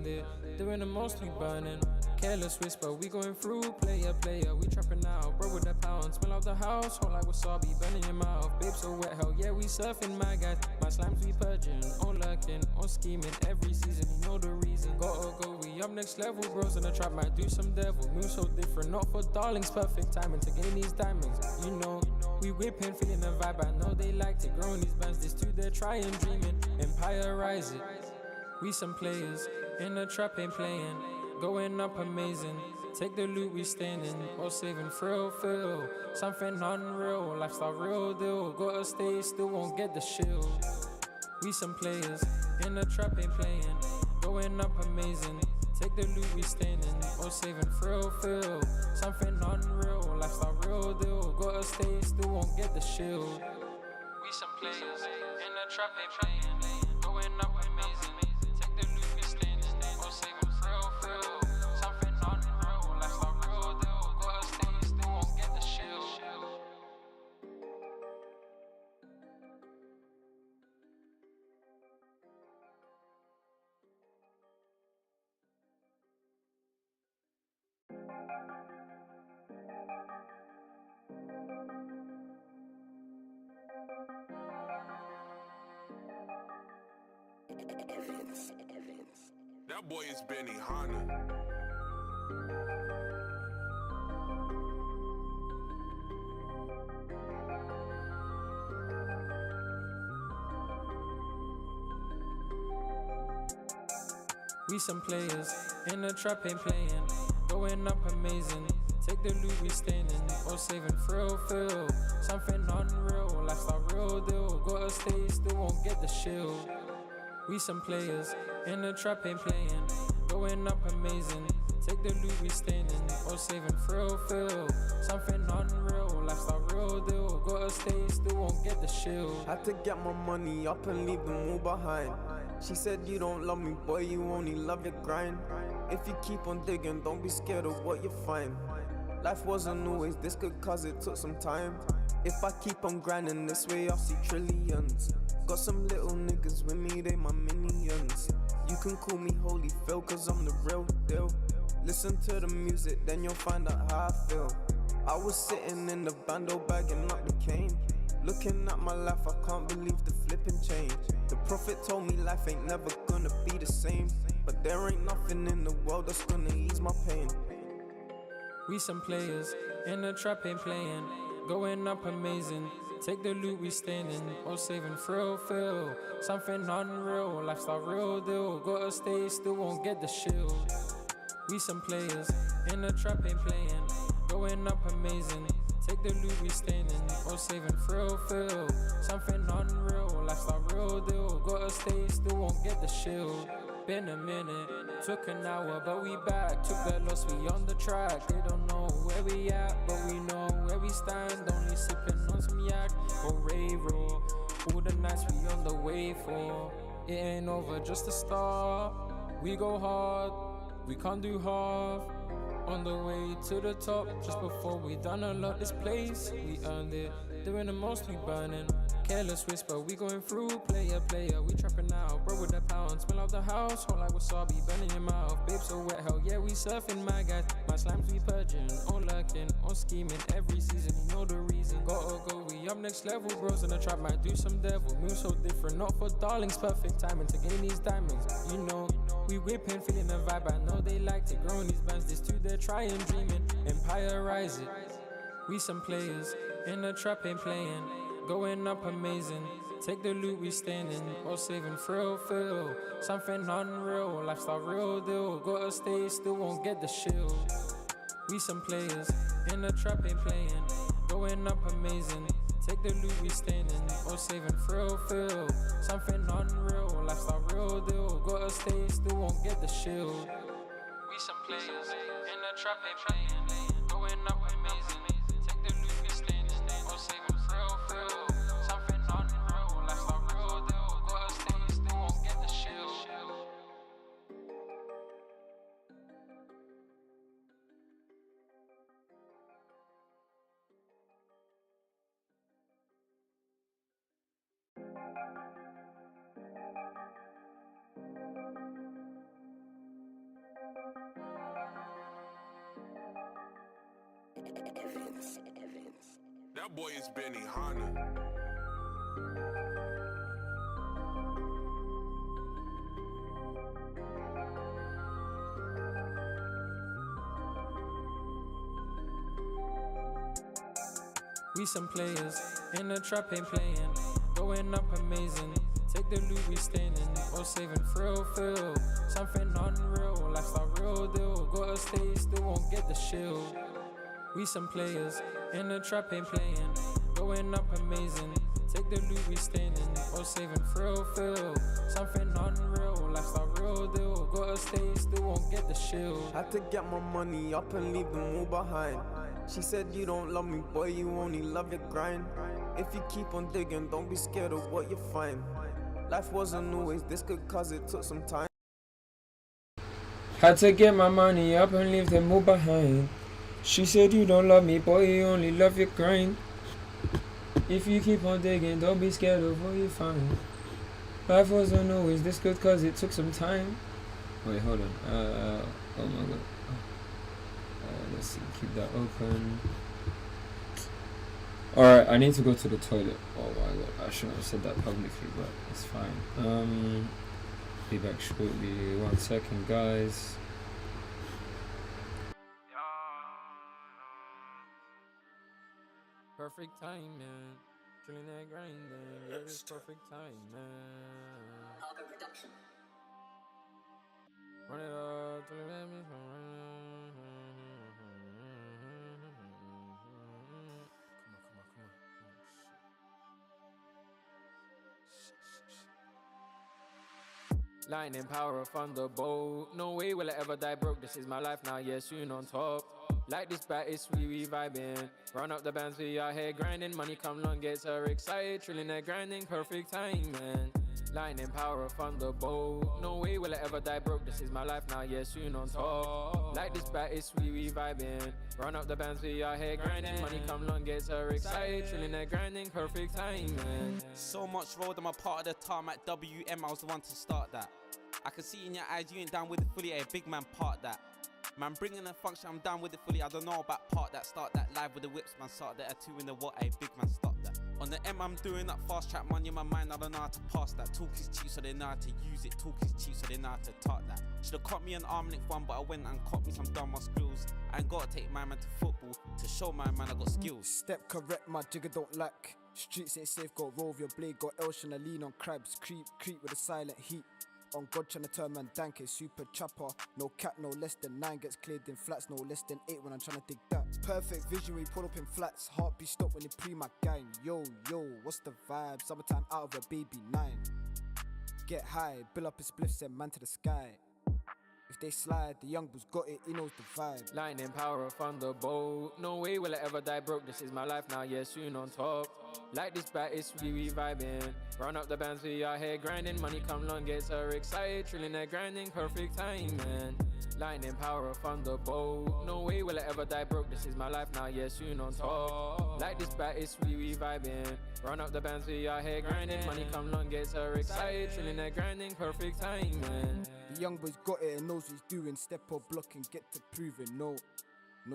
earned it. Doing the most, we burning. Careless whisper, we going through, player, we trapping out, bro with the pound. Smell out the house, whole like wasabi, burning your mouth. Babe so wet, hell yeah, we surfing, my guys. My slimes we purging, on lurking, on scheming. Every season, you know the reason. Gotta go, we up next level, bros in the trap, might do some devil. Move so different, not for darlings, perfect timing to gain these diamonds. You know, we whipping, feeling the vibe, I know they liked it. Growing these bands, this too, they're trying, dreaming. Empire rise it. We some players, in the trap ain't playing. Going up amazing. Take the loot we standing, or saving thrill, feel something unreal, lifestyle real deal. Gotta stay still, won't get the shield. We some players, in the trap ain't playing. Going up amazing. Take the loot we standing, or saving thrill, feel something unreal, lifestyle real deal. Gotta stay still, won't get the shield. We some players, in the trap ain't playing. Going up amazing. Take the loot we standing, or saving thrill, feel something unreal, lifestyle real deal. Gotta stay still, won't get the shield. That boy is Benny Hanna. We some players, in the trap ain't playing. Going up amazing. Take the loot we standing, or saving thrill, feel something unreal, lifestyle real deal. Gotta stay still, won't get the shield. We some players, in the trap ain't playing. Going up amazing. Take the loot we standing, or saving thrill, feel something unreal, lifestyle real deal. Gotta stay still, won't get the shield. Had to get my money up and leave them all behind. She said you don't love me, boy, you only love your grind. If you keep on digging, don't be scared of what you find. Life wasn't always this good cause it took some time. If I keep on grinding this way, I'll see trillions. Got some little niggas with me, they my minions. You can call me Holy Phil cause I'm the real deal. Listen to the music, then you'll find out how I feel. I was sitting in the bando bagging up the cane. Looking at my life, I can't believe the flipping change. The prophet told me life ain't never gonna be the same, but there ain't nothing in the world that's gonna ease my pain. We some players, in the trap ain't playing. Going up amazing. Take the loot we standing, or saving thrill, feel something unreal, lifestyle real deal. Gotta stay still, won't get the shield. We some players, in the trap ain't playing. Going up amazing. Take the loot we standing, or saving thrill, feel something unreal, lifestyle real deal. Gotta stay still, won't get the shield. Been a minute, took an hour, but we back. Took that loss, we on the track. They don't know where we at, but we know where we stand. Only sipping on some yak or raw. All the nights we on the way for. It ain't over, just the start. We go hard, we can't do half. On the way to the top, just before we done a lot. This place, we earned it. Doing the most, we burning. Careless whisper, we going through, player, we trapping out, bro with the pound. Smell out the house, whole like wasabi, burning your mouth. Babe so wet, hell yeah, we surfing, my guys. My slimes we purging, on lurking, on scheming. Every season, you know the reason. Gotta go, we up next level, bros in the trap, might do some devil. Move so different, not for darlings, perfect timing to gain these diamonds. You know, we whipping, feeling the vibe, I know they liked it. Growing these bands, this too, they're trying, dreaming. Empire rise it. We some players, in the trap ain't playing. Going up amazing. Take the loot we standing, or saving thrill, feel something unreal, lifestyle real deal. Gotta stay still, won't get the shield. We some players, in the trap ain't playing. Going up amazing. Take the loot we standing, or saving thrill, feel something unreal, lifestyle real deal. Gotta stay still, won't get the shield. We some players, in the trap ain't playing. Going up amazing. Take the loot we standing, or saving thrill, feel something unreal, lifestyle real deal. Gotta stay still, won't get the shield. That boy is Benny Hanna. We some players in the trap ain't playing, going up amazing. Take the loot we standing, or saving frill feel. Something unreal, lifestyle real deal. Gotta stay, still won't get the shield. We some players in the trap ain't playing, going up amazing. Take the loot we standing, or saving frill feel. Something unreal, lifestyle real deal. Gotta stay, still won't get the shield. Had to get my money up and leave them all behind. She said you don't love me, boy, you only love your grind. If you keep on digging, don't be scared of what you find. Life wasn't always this good cause it took some time. Had to get my money up and leave them all behind. She said you don't love me, boy, you only love your grind. If you keep on digging, don't be scared of what you find. Life wasn't always this good cause it took some time. Wait, hold on. Oh my god. Let's see, keep that open. Alright, I need to go to the toilet. Oh my god, I shouldn't have said that publicly, but it's fine. Be back shortly. 1 second, guys. Perfect time, man. Drilling that grinding. Yeah, it's perfect time, man. Cargo reduction. Run it up to the limit. Lightning power of thunderbolt. No way will I ever die broke. This is my life now, yeah, soon on top. Like this bat is sweet, we vibing. Run up the bands, we out here grinding. Money come long, gets her excited. Trilling that grinding, perfect time, man. Lightning power of thunderbolt. No way will I ever die broke. This is my life now, yeah, soon on top. Like this bat is sweet, we vibing. Run up the bands, we out here grinding. Money come long, gets her excited. Trilling that grinding, perfect time, man. So much road, I'm a part of the tarmac. WM, I was the one to start that. I can see in your eyes you ain't down with it fully. A big man part that. Man bringing a function, I'm down with it fully. I don't know about part that. Start that live with the whips, man. Start that at 2 in the what? A big man, stop that. On the M, I'm doing that fast track money in my mind. I don't know how to pass that. Talk is cheap, so they know how to use it. Talk is cheap, so they know how to talk that. Should've caught me an arm length one, but I went and caught me some dumb skills. I ain't gotta take my man to football to show my man I got skills. Step correct, my jigger don't lack. Streets ain't safe, got roll with your blade. Got Elshin, a lean on crabs. Creep with a silent heat. On God tryna turn man dank, it's super chopper. No cap, no less than 9 gets cleared in flats. No less than 8 when I'm tryna dig that. Perfect vision, we pull up in flats. Heartbeat stop when they pre my gang. Yo, what's the vibe? Summertime out of a baby 9. Get high, build up a spliff, send man to the sky. If they slide, the young boy's got it, he knows the vibe. Lightning power of thunderbolt. No way will I ever die broke. This is my life now, yeah, soon on top. Like this bat is sweet, we vibing. Run up the bands, we out here grinding. Money come long, gets her excited. Trilling that grinding, perfect time, man. Lightning power of thunderbolt. No way will I ever die broke. This is my life now, yeah, soon on top. Like this bat is sweet, we vibing. Run up the bands, we out here grinding. Money come long, gets her excited. Trilling that grinding, perfect time, man. The young boy's got it and knows what he's doing. Step or block and get to proving. No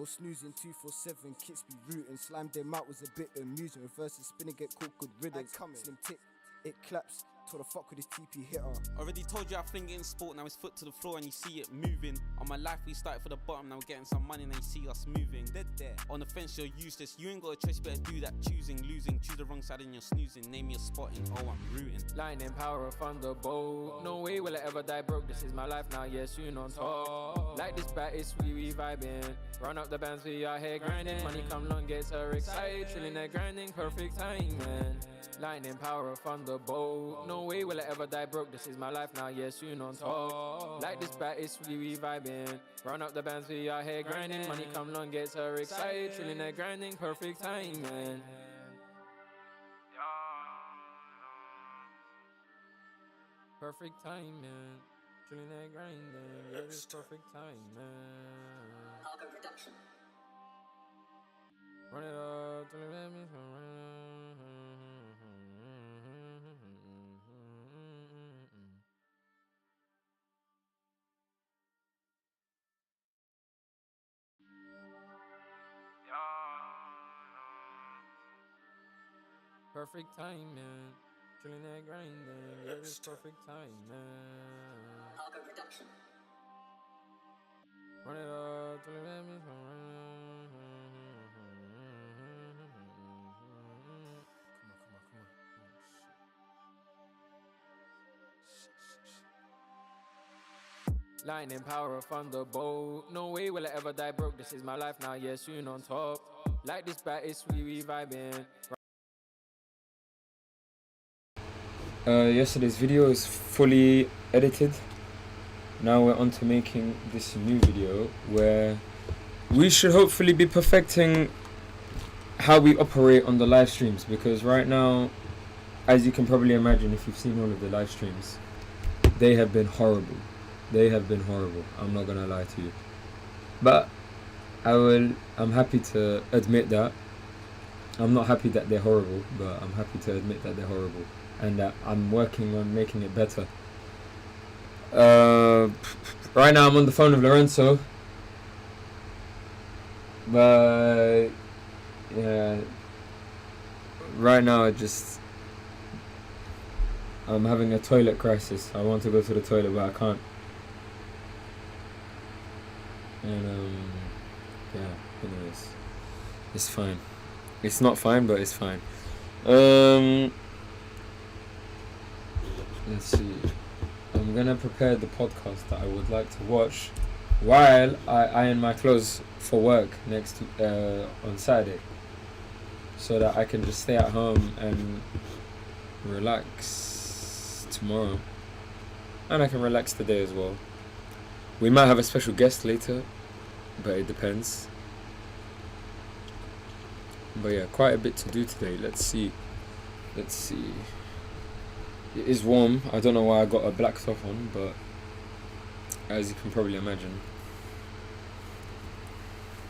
snoozing, 247, kits be rooting. Slime them out was a bit amusing. Reverse and spinning, get caught, good riddance. Slim tick, it claps. Told the fuck with his TP hitter. Already told you I fling it in sport, now it's foot to the floor and you see it moving. On my life we started for the bottom, now we're getting some money and you see us moving. Dead there. On the fence you're useless, you ain't got a choice, better do that. Choosing, losing, choose the wrong side and you're snoozing. Name your spotting, oh I'm rooting. Lightning power of thunderbolt. No way will I ever die broke. This is my life now, yeah, soon on top. Like this bat is sweet, we vibing. Run up the bands, we out here grinding. Money come long, gets her excited. Trilling that grinding, perfect time, man. Lightning power of thunderbolt. No way will I ever die broke. This is my life now, yeah, soon on top. Like this bat is sweet, we vibing. Run up the bands, we out here grinding. Money come long, gets her excited. Trilling that grinding, perfect time, man. Perfect time, man. Drilling that grinding, yeah, it's perfect time, man. Cargo reduction. Run it up to the limit. Perfect timing. Chilling that grinding. Yeah, it's perfect timing. Run it up till it let me come. Come on. Lightning power of thunderbolt. No way will I ever die broke. This is my life now, yeah, soon on top. Like this bat is sweet, we vibing. Yesterday's video is fully edited. Now we're on to making this new video where we should hopefully be perfecting how we operate on the live streams, because right now, as you can probably imagine if you've seen all of the live streams, they have been horrible. I'm not gonna lie to you, but I'm happy to admit that. I'm not happy that they're horrible, but I'm happy to admit that they're horrible and that I'm working on making it better. Right now I'm on the phone with Lorenzo, but yeah, right now I'm having a toilet crisis. I want to go to the toilet but I can't. And yeah, anyways, it's fine. It's not fine, but it's fine. Let's see. I'm gonna prepare the podcast that I would like to watch while I iron my clothes for work on Saturday, so that I can just stay at home and relax tomorrow, and I can relax today as well. We might have a special guest later, but it depends. But yeah, quite a bit to do today. Let's see. It is warm. I don't know why I got a black top on, but as you can probably imagine,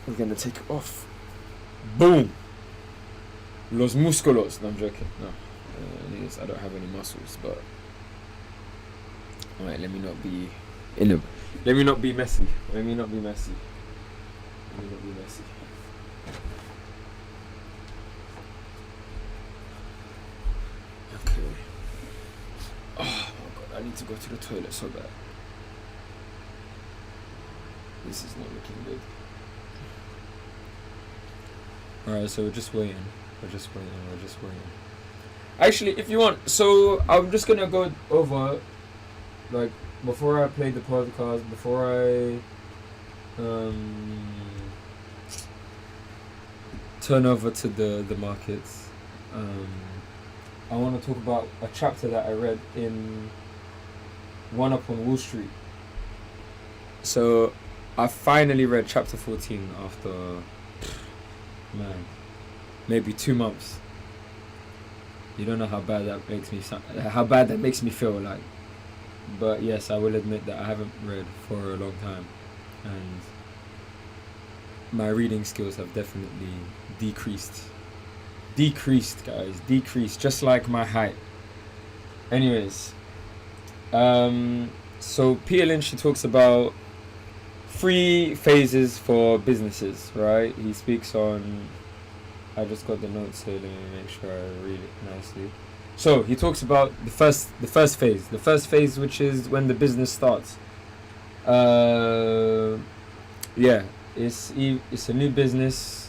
we're gonna take it off. Boom! Los músculos. No, I'm joking. No, I don't have any muscles, but alright. Let me not be messy. Okay. Oh my god, I need to go to the toilet so bad. This is not looking good. Alright, so we're just waiting. Actually, if you want, so I'm just gonna go over, like, before I play the podcast, before I turn over to the markets, I want to talk about a chapter that I read in One Up on Wall Street. So I finally read chapter 14 after, maybe 2 months. You don't know how bad that makes me feel like. But yes, I will admit that I haven't read for a long time, and my reading skills have definitely decreased, guys, just like my height. Anyways, so Peter Lynch, he talks about 3 phases for businesses, right? He speaks on, I just got the notes here, let me make sure I read it nicely. So he talks about the first phase, which is when the business starts. It's a new business.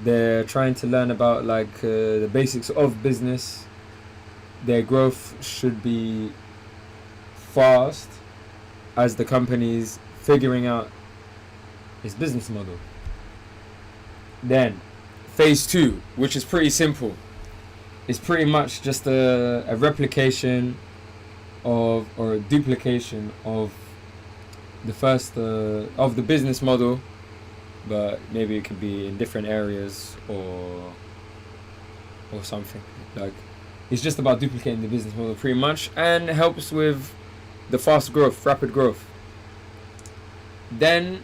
They're trying to learn about the basics of business. Their growth should be fast as the company's figuring out its business model. Then phase 2, which is pretty simple. It's pretty much just a replication or a duplication of the first of the business model, but maybe it could be in different areas or something. Like, it's just about duplicating the business model pretty much, and it helps with the rapid growth. Then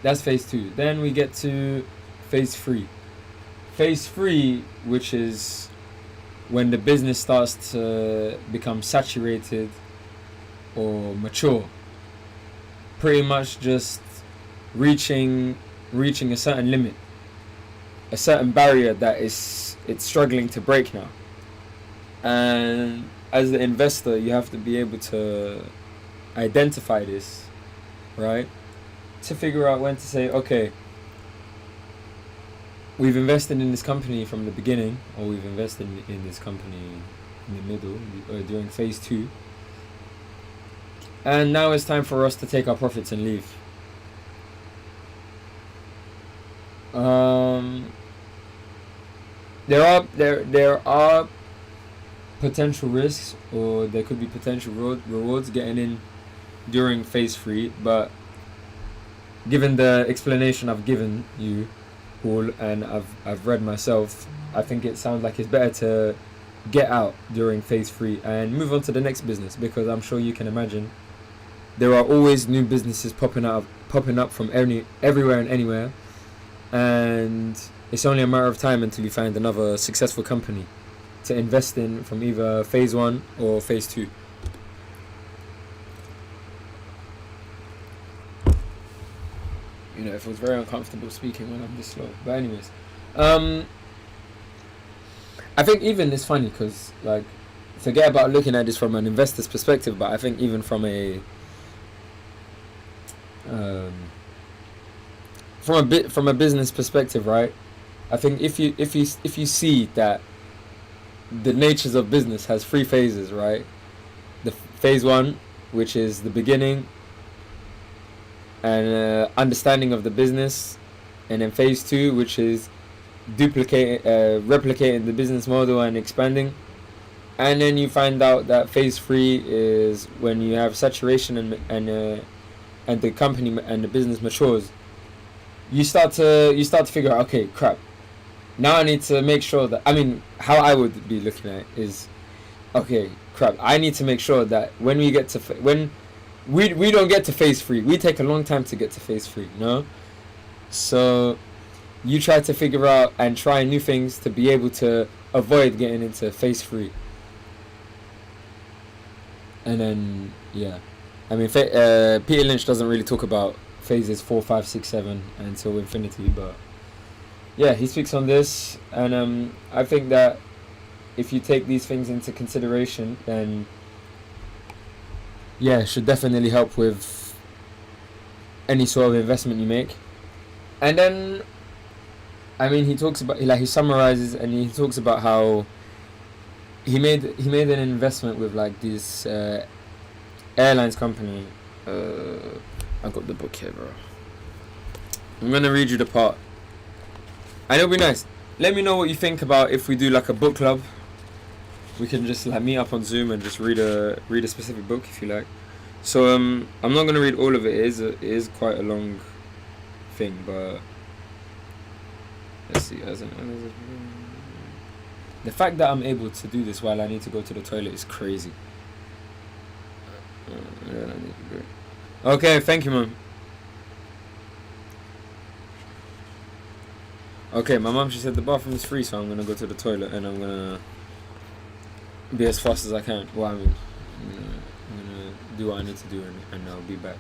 that's phase 2. Then we get to phase 3. Phase 3, which is when the business starts to become saturated or mature. Pretty much just reaching a certain limit, a certain barrier that it's struggling to break now. And as the investor, you have to be able to identify this, right? To figure out when to say, okay, we've invested in this company from the beginning, or we've invested in this company in the middle, during phase 2. And now it's time for us to take our profits and leave. There are potential risks, or there could be potential rewards getting in during phase 3, but given the explanation I've given you all, and I've read myself, I think it sounds like it's better to get out during phase 3 and move on to the next business, because I'm sure you can imagine there are always new businesses popping up from everywhere and anywhere, and it's only a matter of time until you find another successful company to invest in from either phase 1 or phase 2. You know, it feels very uncomfortable speaking when I'm this slow. But anyways, I think even it's funny because, like, forget about looking at this from an investor's perspective, but I think even from a from a business perspective, right? I think if you see that the natures of business has 3 phases, right? The phase 1, which is the beginning and understanding of the business, and then phase 2, which is replicating the business model and expanding, and then you find out that phase 3 is when you have saturation and the company and the business matures. You start to figure out, okay, crap, now I need to make sure that, I mean, how I would be looking at it is, okay, crap, I need to make sure that when we get to we don't get to phase 3, we take a long time to get to phase 3, no? So you try to figure out and try new things to be able to avoid getting into phase 3. And then, yeah, I mean, Peter Lynch doesn't really talk about phases 4, 5, 6, 7 until infinity, but yeah, he speaks on this, and I think that if you take these things into consideration, then yeah, it should definitely help with any sort of investment you make. And then, I mean, he talks about, like, he summarizes and he talks about how he made an investment with, like, this airlines company. I got the book here, bro. I'm gonna read you the part. And it'll be nice. Let me know what you think about if we do like a book club. We can just like meet up on Zoom and just read a specific book if you like. So I'm not gonna read all of it. It is quite a long thing, but let's see. The fact that I'm able to do this while I need to go to the toilet is crazy. Okay, thank you, man. Okay, my mom, she said the bathroom is free, so I'm gonna go to the toilet and I'm gonna be as fast as I can. Well, I mean, I'm gonna do what I need to do and I'll be back.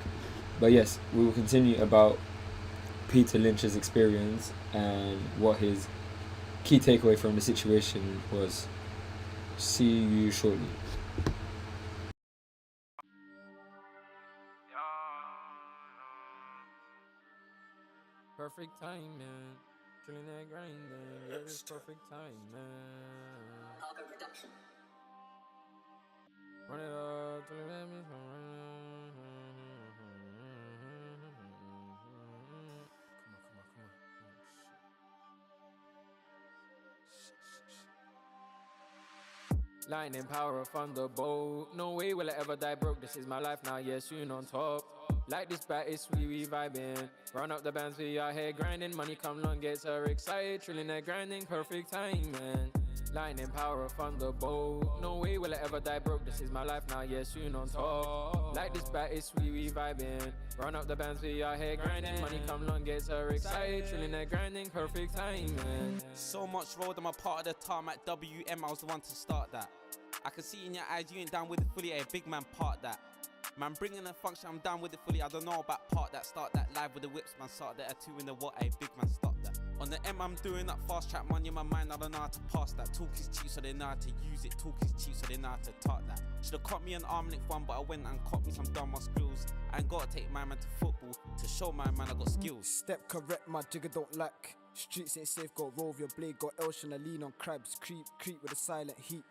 But yes, we will continue about Peter Lynch's experience and what his key takeaway from the situation was. See you shortly. Perfect timing, killing that grinding. Yeah, it's perfect timing. Run it up, till it let me Lightning power of thunderbolt. No way will I ever die broke. This is my life now, yeah, soon on top. Like this bat is sweet, we vibing. Run up the bands, we out here grinding. Money come long, gets her excited. Trilling that grinding, perfect timing. Lightning power of thunderbolt. No way will I ever die broke. This is my life now, yeah, soon on top. Like this bat is sweet, we vibing. Run up the bands, we out here grinding. Money come long, gets her excited. Trilling that grinding, perfect timing. So much road, I'm a part of the time at WM, I was the one to start that. I can see in your eyes you ain't down with it fully, a big man part that. Man, bringing the function, I'm down with it fully. I don't know about part that, start that live with the whips, man. Start that, a two in the what, a big man, stop that. On the M, I'm doing that fast track money in my mind. I don't know how to pass that. Talk is cheap, so they know how to use it. Talk is cheap, so they know how to talk that. Should've caught me an arm length one, but I went and caught me some dumb skills. I ain't gotta take my man to football to show my man I got skills. Step correct, my jigger don't lack. Streets ain't safe, got roll with your blade. Got Elshon, a lean on crabs. Creep with a silent heat.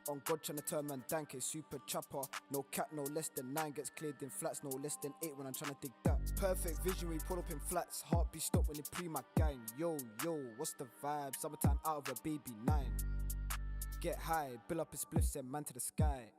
On God tryna turn man dank, it's super chopper. No cat, no less than 9 gets cleared in flats. No less than 8 when I'm tryna dig that. Perfect vision, we pull up in flats. Heartbeat stop when you pre my gang. Yo, what's the vibe? Summertime out of a baby 9. Get high, build up a spliff, send man to the sky.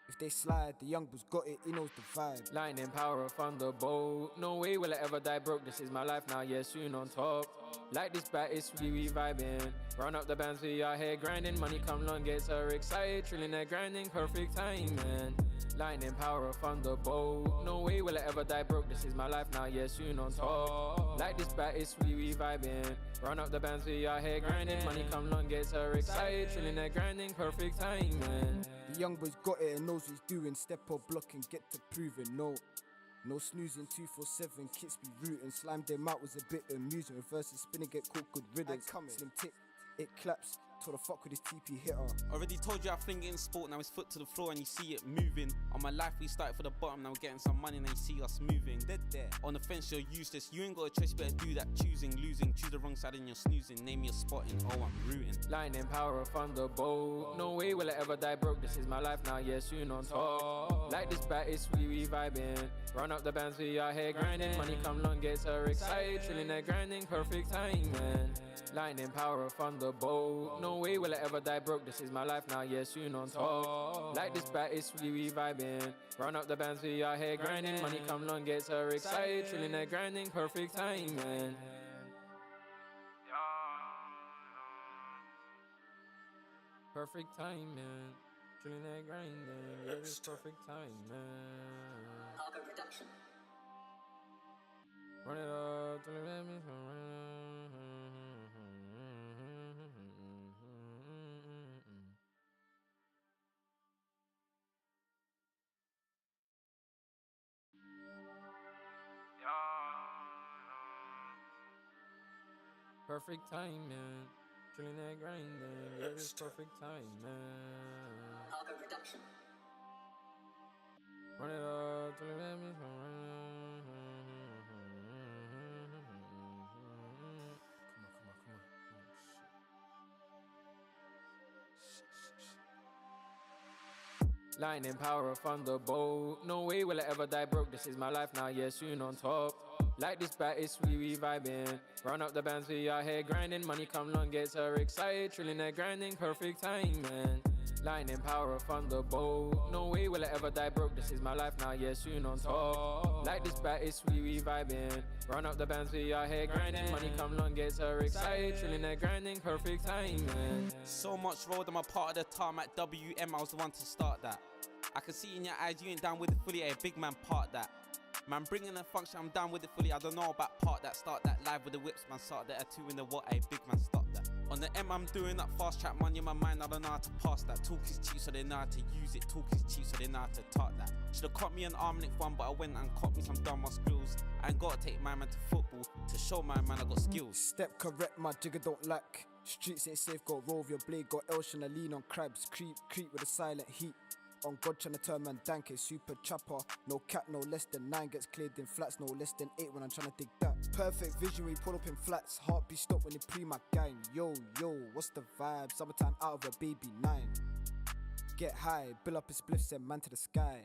If they slide, the young boy's got it, he knows the vibe. Lightning power of thunderbolt. No way will I ever die broke. This is my life now, yeah, soon on top. Like this bat, it's we vibing. Run up the bands, we are here grinding. Money come long, gets her excited. Trilling that grinding, perfect timing. Lightning power of thunderbolt. No way will I ever die broke. This is my life now, yeah, soon on top. Like this bat, it's we vibing. Run up the bands, we are here grinding. Money come long, gets her excited. Trilling that grinding, perfect timing. The young boy's got it and knows what he's doing. Step or block and get to proving. No snoozing, 247, kits be rooting. Slime them out was a bit amusing. Reverses spinning, get caught, good riddance. Slim tick, it claps. Told the fuck with his TP hitter. Already told you I fling it in sport, now it's foot to the floor and you see it moving. On my life we started for the bottom, now we're getting some money and they see us moving. Dead there. On the fence you're useless, you ain't got a choice, you better do that. Choosing, losing, choose the wrong side and you're snoozing. Name your spotting, oh I'm rooting. Lightning power of thunderbolt. No way will I ever die broke. This is my life now, yeah, soon on top. Like this bat, it's we vibing. Run up the bands, we are here grinding. Money come long, gets her excited. Trilling that grinding, perfect timing. Lightning power of thunderbolt. No way will I ever die broke. This is my life now, yeah, soon on top. Like this bat, it's we vibing. Run up the bands, we are here grinding. Money come long, gets her excited. Trilling that grinding, perfect timing. Perfect timing. Trilling that grinding, yeah, it's perfect timing. Auger reduction. Run it up till it let me perfect timing. Drilling that grinding, yeah, it's perfect timing. Auger reduction. Run it up till it let me Lightning power of thunderbolt. No way will I ever die broke. This is my life now, yeah, soon on top. Like this bat, it's we vibing. Run up the bands, we are here grinding. Money come long, gets her excited. Trilling that grinding, perfect timing. Lightning power of thunderbolt. No way will I ever die broke. This is my life now, yeah, soon on top. Like this bat, it's we vibing. Run up the bands, we are here grinding. Money come long, gets her excited. Trilling that grinding, perfect timing. So much road, I'm a part of the tarmac WM, I was the one to start that. I can see in your eyes you ain't down with it fully, a big man part that. Man, bringing the function, I'm down with it fully. I don't know about part that, start that live with the whips, man. Start that, a two in the what, a big man, stop that. On the M, I'm doing that fast track money in my mind. I don't know how to pass that. Talk is cheap, so they know how to use it. Talk is cheap, so they know how to talk that. Should've caught me an arm length one, but I went and caught me some dumb skills. I ain't gotta take my man to football to show my man I got skills. Step correct, my jigger don't lack. Streets ain't safe, got roll with your blade. Got Elshon, a lean on crabs. Creep with a silent heat. On God tryna turn man dank, it's super chopper. No cat, no less than 9 gets cleared in flats. No less than 8 when I'm tryna dig that. Perfect vision, we pull up in flats. Heartbeat stop when you pre my gang. Yo, what's the vibe? Summertime out of a baby 9. Get high, build up a spliff, send man to the sky.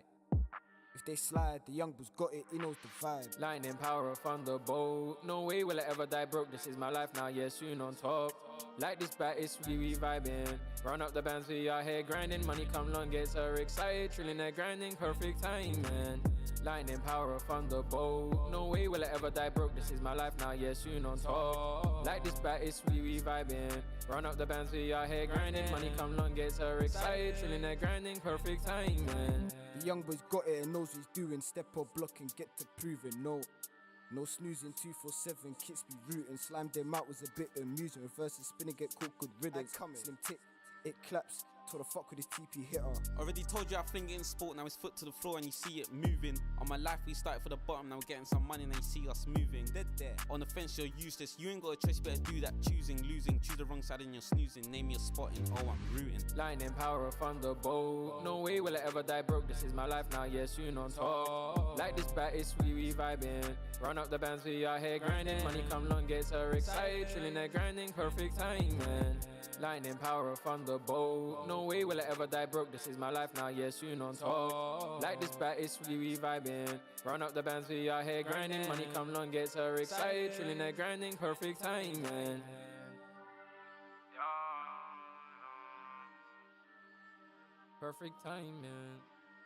If they slide, the young boy's got it, he knows the vibe. Lightning power of thunderbolt. No way will I ever die broke. This is my life now, yeah, soon on top. Like this bat, it's we vibing. Run up the bands, we are here grinding. Money come long, gets her excited. Trilling that grinding, perfect timing. Lightning power of thunderbolt. No way will I ever die broke. This is my life now, yeah, soon on top. Like this bat, it's we vibing. Run up the bands, we are here grinding. Money come long, gets her excited. Trilling that grinding, perfect timing. The young boy's got it and knows what he's doing. Step or block and get to proving. No snoozing, 247, kits be rooting. Slime them out was a bit amusing. Reverses spinning, get caught, good riddance. Slim tick, it claps. Told her fuck with his TP hitter. Already told you I fling it in sport, now it's foot to the floor and you see it moving. On my life we started for the bottom, now we're getting some money and you see us moving. Dead there. On the fence you're useless, you ain't got a choice, better do that. Choosing, losing, choose the wrong side and you're snoozing. Name your spotting, oh I'm rooting. Lightning power of thunderbolt. No way will I ever die broke. This is my life now, yes, you on top. Like this bat is sweet, we vibing. Run up the bands, we out here grinding. Money come long, gets her excited. Chilling there grinding, perfect timing. Lightning power of thunderbolt. No way will I ever die broke. This is my life now, yes, you on top. Like this bat is sweet, we vibing. Run up the bands, we out here grinding. Money come long, gets her excited. Chilling there grinding, perfect timing. Perfect timing,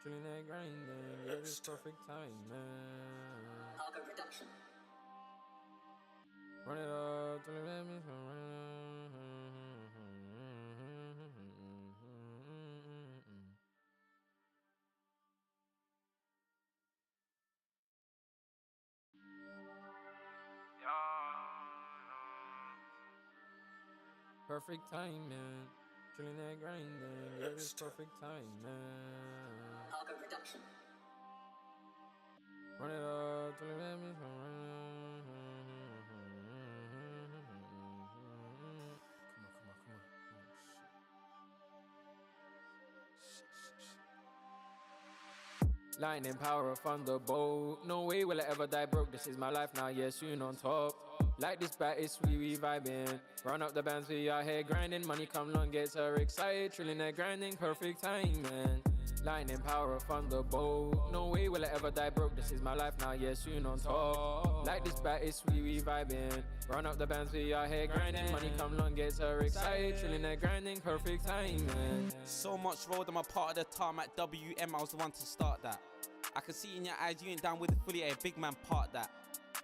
chilling there grinding, yeah, it's perfect timing. Cargo reduction. Run it up, till it let me perfect timing, chilling there grinding, yeah, it's perfect timing. Cargo reduction. Run it up, till it let me Lightning power of thunderbolt. No way will I ever die broke. This is my life now, yes, you on top. Like this bat is sweet, we vibing. Run up the bands, we out here grinding. Money come long, gets her excited. Trilling there grinding, perfect timing. Lightning power of thunderbolt. No way will I ever die broke. This is my life now, yes, you on top. Like this bat is sweet, we vibing. Run up the bands, we out here grinding. Money come long, gets her excited. Trilling there grinding, perfect timing. So much road, I'm a part of the tarmac WM, I was the one to start that. I can see in your eyes you ain't down with it fully, a big man part that.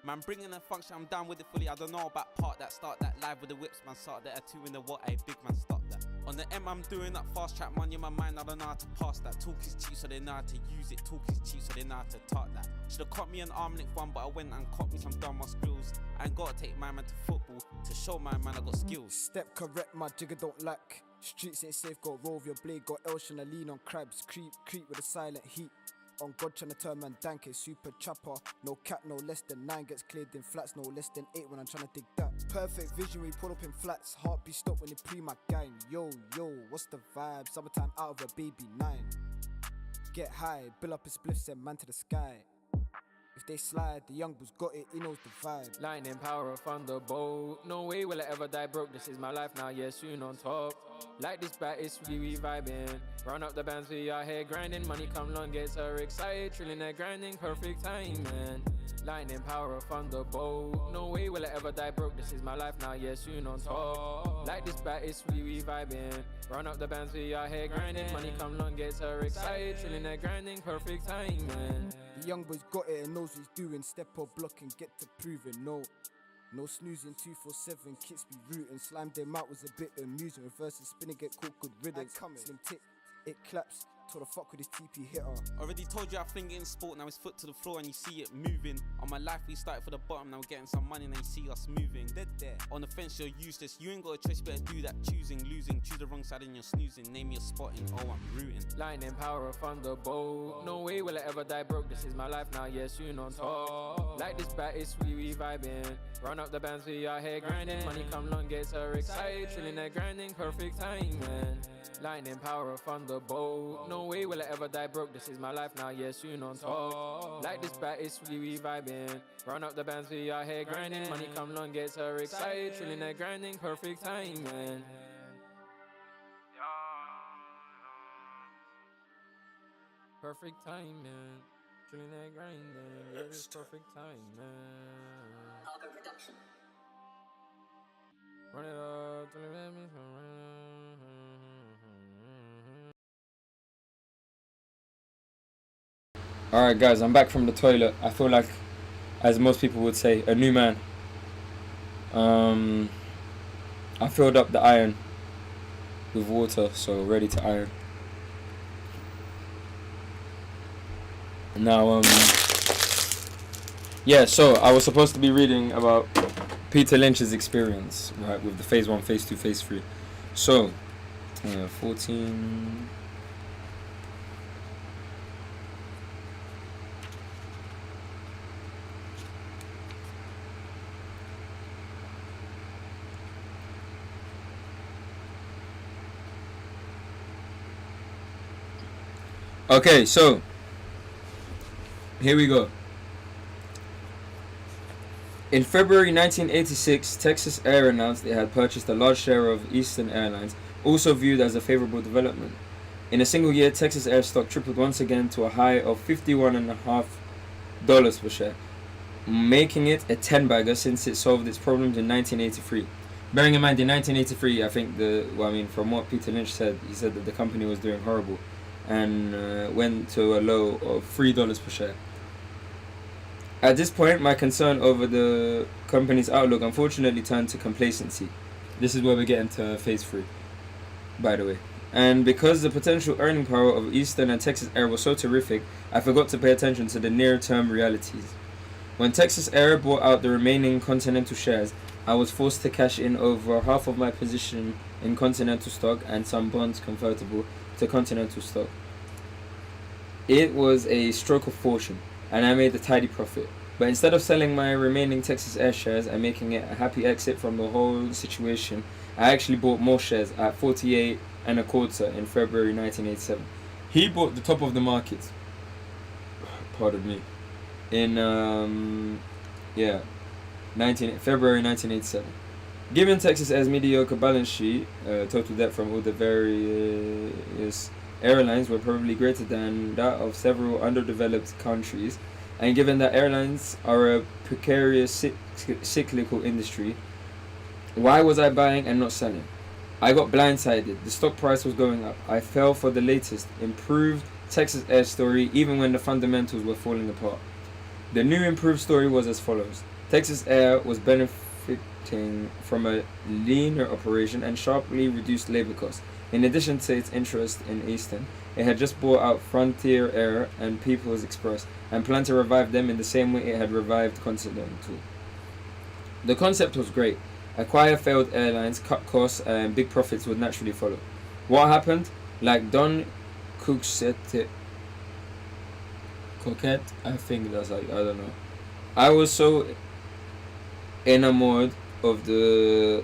Man bringing the function, I'm down with it fully. I don't know about part that, start that live with the whips, man. Start that, a two in the what, a big man, stop that. On the M, I'm doing that fast track money in my mind, I don't know how to pass that. Talk is cheap, so they know how to use it. Talk is cheap, so they know how to talk that. Should've caught me an arm length one, but I went and caught me some dumb skills. I ain't gotta take my man to football to show my man I got skills. Step correct, my jigger don't lack. Streets ain't safe, got roll with your blade, got Elshon, I lean on crabs. Creep with a silent heat. On God tryna turn man dank, it's super chopper. No cap, no less than 9 gets cleared in flats, no less than 8 when I'm tryna dig that. Perfect vision, we pull up in flats. Heartbeat stop when they pre my gang. Yo, what's the vibe? Summertime out of a baby 9. Get high, build up a spliff, send man to the sky. If they slide, the young boy's got it, he knows the vibe. Lightning power of thunderbolt. No way will I ever die broke. This is my life now, yes, you on top. Like this bat is sweet, we vibing. Run up the bands, we out here grinding. Money come long, gets her excited. Trilling there grinding, perfect timing. Lightning power of thunderbolt. No way will I ever die broke. This is my life now, yes, you on top. Like this bat is sweet, we vibing. Run up the bands, we out here grinding. Money come long, gets her excited. Trilling there grinding, perfect timing. The young boy's got it and knows what he's doing. Step or block and get to proving. No snoozing, 247, kits be rooting. Slimed them out was a bit amusing. Reverse and spinning, get caught, good riddance. Slim tick, it claps. Told her fuck with his TP hitter. Already told you I fling it in sport, now it's foot to the floor and you see it moving. On my life we started for the bottom, now we're getting some money and you see us moving. Dead there. On the fence you're useless, you ain't got a choice, better do that. Choosing, losing, choose the wrong side and you're snoozing. Name your spotting, oh I'm rooting. Lightning power of thunderbolt. No way will I ever die broke. This is my life now, yes, you on top. Like this bat is sweet, we vibing. Run up the bands, we out here grinding. Money come long, gets her excited. Trilling there grinding, perfect timing. Lightning power of thunderbolt. No way will I ever die broke. This is my life now, yes, you on top. Like this bat is sweet, we vibing. Run up the bands, we out here grinding. Money come long, gets her excited. Trilling there grinding, perfect timing. Perfect timing. Chilling there grinding, yeah, it's perfect timing. Cargo reduction. Run it up, till it let me Alright guys, I'm back from the toilet. I feel like, as most people would say, a new man. I filled up the iron with water, so ready to iron. Now, yeah, so I was supposed to be reading about Peter Lynch's experience, right, with the phase 1, phase 2, phase 3. So, Yeah, 14. Okay, so here we go. In February 1986, Texas Air announced it had purchased a large share of Eastern Airlines, also viewed as a favorable development. In a single year, Texas Air stock tripled once again to a high of $51.50 per share, making it a 10-bagger since it solved its problems in 1983. Bearing in mind, in 1983, I think from what Peter Lynch said, he said that the company was doing horrible and went to a low of $3 per share. At this point, my concern over the company's outlook unfortunately turned to complacency. This is where we get into phase 3, by the way. And because the potential earning power of Eastern and Texas Air was so terrific, I forgot to pay attention to the near-term realities. When Texas Air bought out the remaining Continental shares, I was forced to cash in over half of my position in Continental stock and some bonds convertible to Continental stock. It was a stroke of fortune, and I made a tidy profit. But instead of selling my remaining Texas Air shares and making it a happy exit from the whole situation, I actually bought more shares at 48 and a quarter in February 1987. He bought the top of the market. Pardon me. In February 1987. Given Texas Air's mediocre balance sheet, total debt from all the various airlines were probably greater than that of several underdeveloped countries, and given that airlines are a precarious cyclical industry, why was I buying and not selling? I got blindsided. The stock price was going up. I fell for the latest, improved Texas Air story even when the fundamentals were falling apart. The new improved story was as follows. Texas Air was benefiting from a leaner operation and sharply reduced labor costs. In addition to its interest in Eastern, it had just bought out Frontier Air and People's Express and planned to revive them in the same way it had revived Continental. The concept was great. Acquire failed airlines, cut costs, and big profits would naturally follow. What happened? Like Don Coquette, I think that's like, I don't know. I was so enamored of the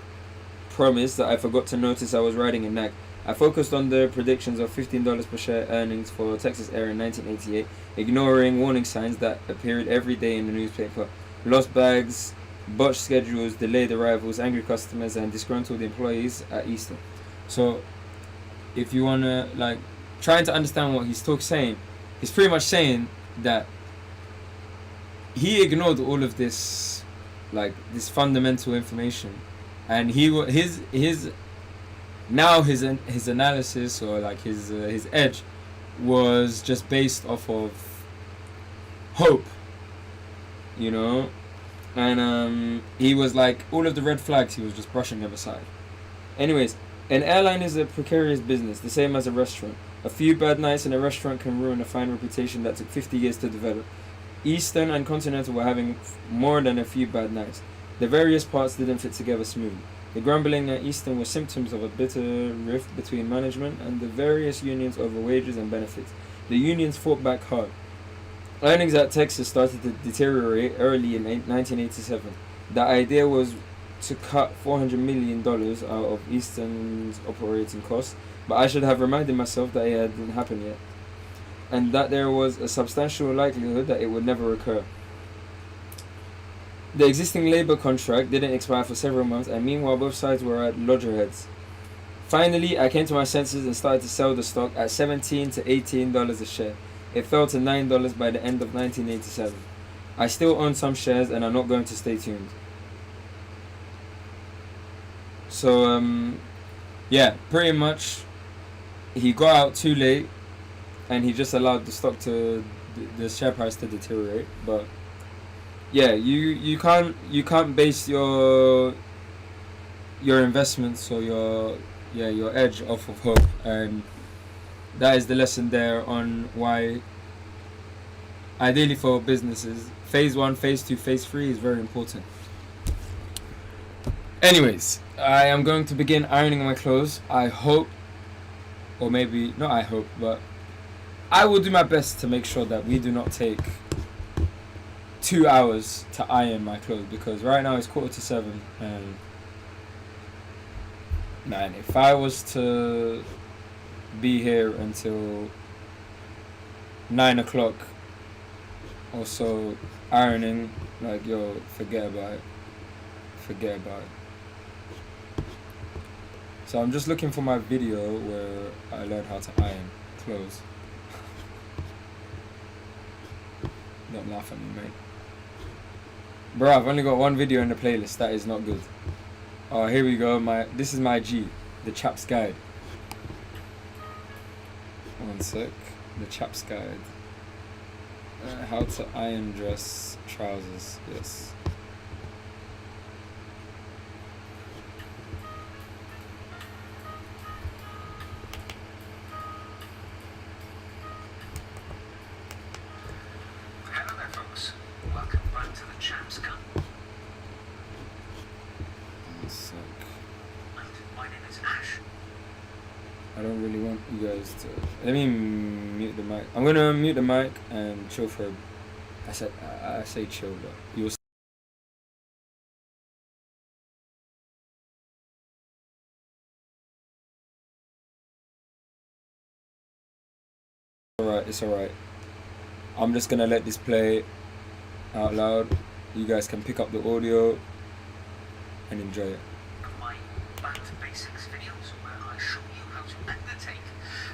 promise that I forgot to notice I was riding a nag. I focused on the predictions of $15 per share earnings for Texas Air in 1988, ignoring warning signs that appeared every day in the newspaper. Lost bags, botched schedules, delayed arrivals, angry customers, and disgruntled employees at Eastern. So, if you wanna trying to understand what he's saying, he's pretty much saying that he ignored all of this, this fundamental information, and his analysis or his edge was just based off of hope, and he was all of the red flags he was just brushing them aside. Anyways, an airline is a precarious business, the same as a restaurant. A few bad nights in a restaurant can ruin a fine reputation that took 50 years to develop. Eastern and Continental were having more than a few bad nights. The various parts didn't fit together smoothly. The grumbling at Eastern was symptoms of a bitter rift between management and the various unions over wages and benefits. The unions fought back hard. Earnings at Texas started to deteriorate early in 1987. The idea was to cut $400 million out of Eastern's operating costs, but I should have reminded myself that it hadn't happened yet, and that there was a substantial likelihood that it would never occur. The existing labor contract didn't expire for several months, and meanwhile both sides were at loggerheads. Finally, I came to my senses and started to sell the stock at $17 to $18 a share. It fell to $9 by the end of 1987. I still own some shares and I'm not going to stay tuned. So, pretty much he got out too late and he just allowed the stock the share price to deteriorate. But yeah, you can't base your investments or your edge off of hope, and that is the lesson there on why ideally for businesses phase 1, phase 2, phase 3 is very important. Anyways, I am going to begin ironing my clothes. I hope or maybe not. I hope, but I will do my best to make sure that we do not take 2 hours to iron my clothes, because right now it's 6:45, and man, if I was to be here until 9 o'clock or so ironing, like, yo, forget about it. So I'm just looking for my video where I learned how to iron clothes. Don't laugh at me, mate. Bro, I've only got one video in the playlist. That is not good. Oh, here we go. This is my G, the chap's guide. One sec. The chap's guide. How to iron dress trousers. Yes. Hello there, folks. Welcome back to the Chaps Cup. One sec. My name is Ash. I don't really want you guys to. Let me mute the mic. I'm gonna mute the mic and chill for. I say chill, but you'll. It's alright. I'm just gonna let this play out loud. You guys can pick up the audio and enjoy it. My back to basics videos where I show you how to undertake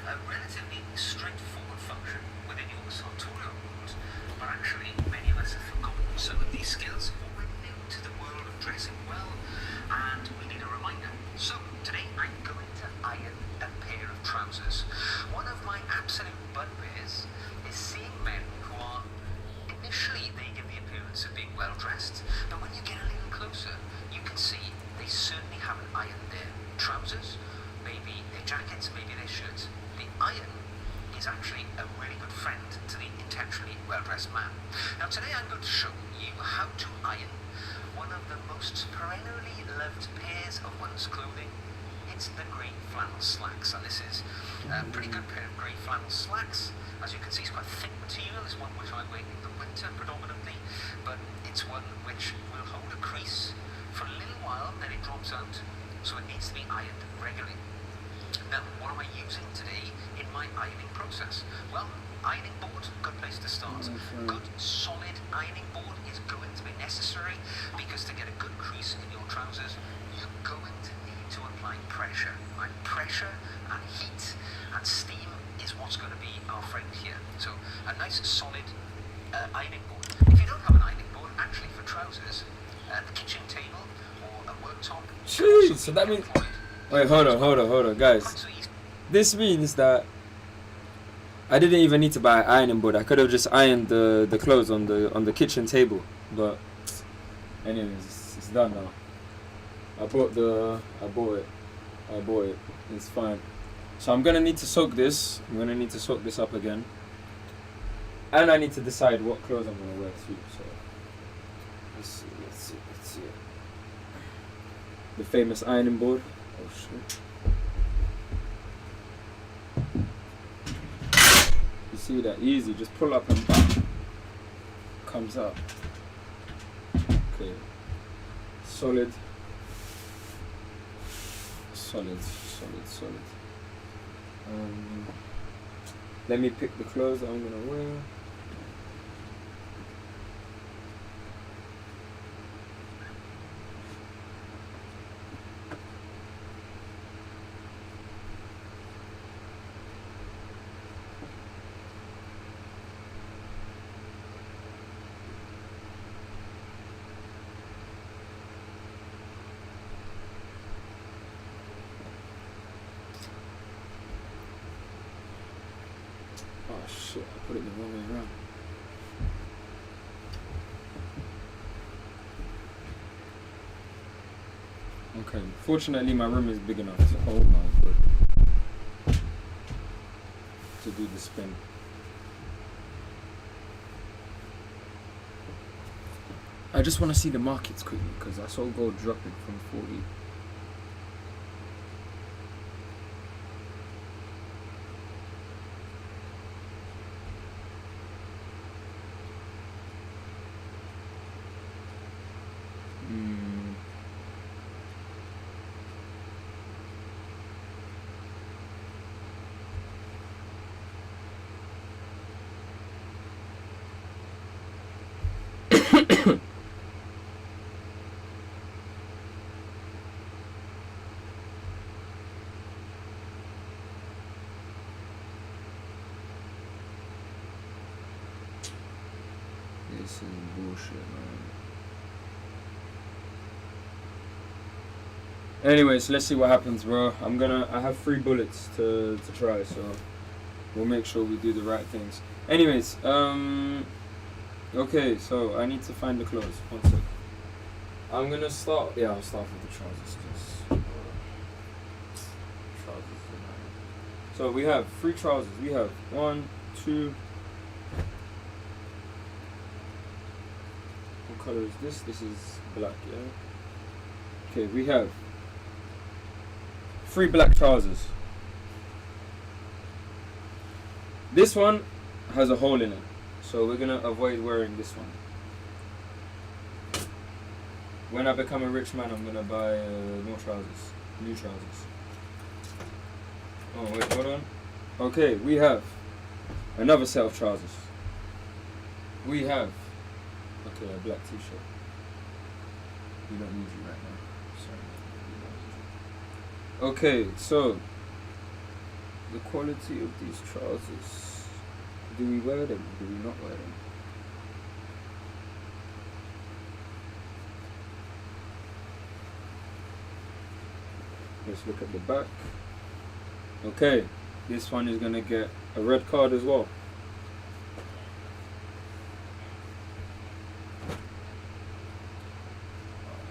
a relatively straightforward function within your sartorial world. But actually, many of us have forgotten some of these skills, or we're new to the world of dressing well, and we need a reminder. So today I'm going to iron a pair of trousers. One of my absolute bugbears is seeing men who are initially, they give the appearance of being well dressed, but when you get a little closer, you can see they certainly haven't ironed their trousers, maybe their jackets, maybe their shirts. The iron is actually a really good friend to the intentionally well-dressed man. Now today I'm going to show you how to iron one of the most perennially loved pairs of one's clothing. It's the grey flannel slacks, and this is a pretty good pair of grey flannel slacks. As you can see, it's quite thick material. It's one which I wear in the winter predominantly, but it's one which will hold a crease for a little while, then it drops out, so it needs to be ironed regularly. Now, what am I using today in my ironing process? Well, ironing board, good place to start. Good solid ironing board is going to be necessary, because to get a good crease in your trousers, you're going to need to apply pressure. Right? Pressure and heat and steam is what's going to be our friend here. So a nice solid ironing board. If you don't have an ironing board, actually for trousers, the kitchen table or a worktop. Jeez, so that means. Wait, hold on, guys. This means that I didn't even need to buy an ironing board. I could have just ironed the clothes on the kitchen table. But anyways, it's done now. I bought it. It's fine. So I'm gonna need to soak this. Up again. And I need to decide what clothes I'm gonna wear too. So let's see. The famous ironing board. Oh shit. You see that? Easy. Just pull up and bam. Comes out. Okay. Solid. Let me pick the clothes that I'm gonna wear. Oh shit, I put it the wrong way around. Okay, fortunately my room is big enough to hold my foot to do the spin. I just want to see the markets quickly because I saw gold dropping from 40. This is bullshit, man. Anyways, let's see what happens, bro. I have 3 bullets to try, so we'll make sure we do the right things. Anyways, okay, so I need to find the clothes. 1 sec. I'm gonna start. Yeah, I'll start with the trousers. Trousers. So we have 3 trousers. We have 1, 2. What color is this? This is black. Yeah. Okay, we have 3 black trousers. This one has a hole in it, so we're gonna avoid wearing this one. When I become a rich man, I'm gonna buy more trousers, new trousers. Oh wait, hold on. Okay, we have another set of trousers. We have a black t-shirt. We don't need you right now. Sorry. Okay, so the quality of these trousers. Do we wear them? Do we not wear them? Let's look at the back. Okay, this one is gonna get a red card as well.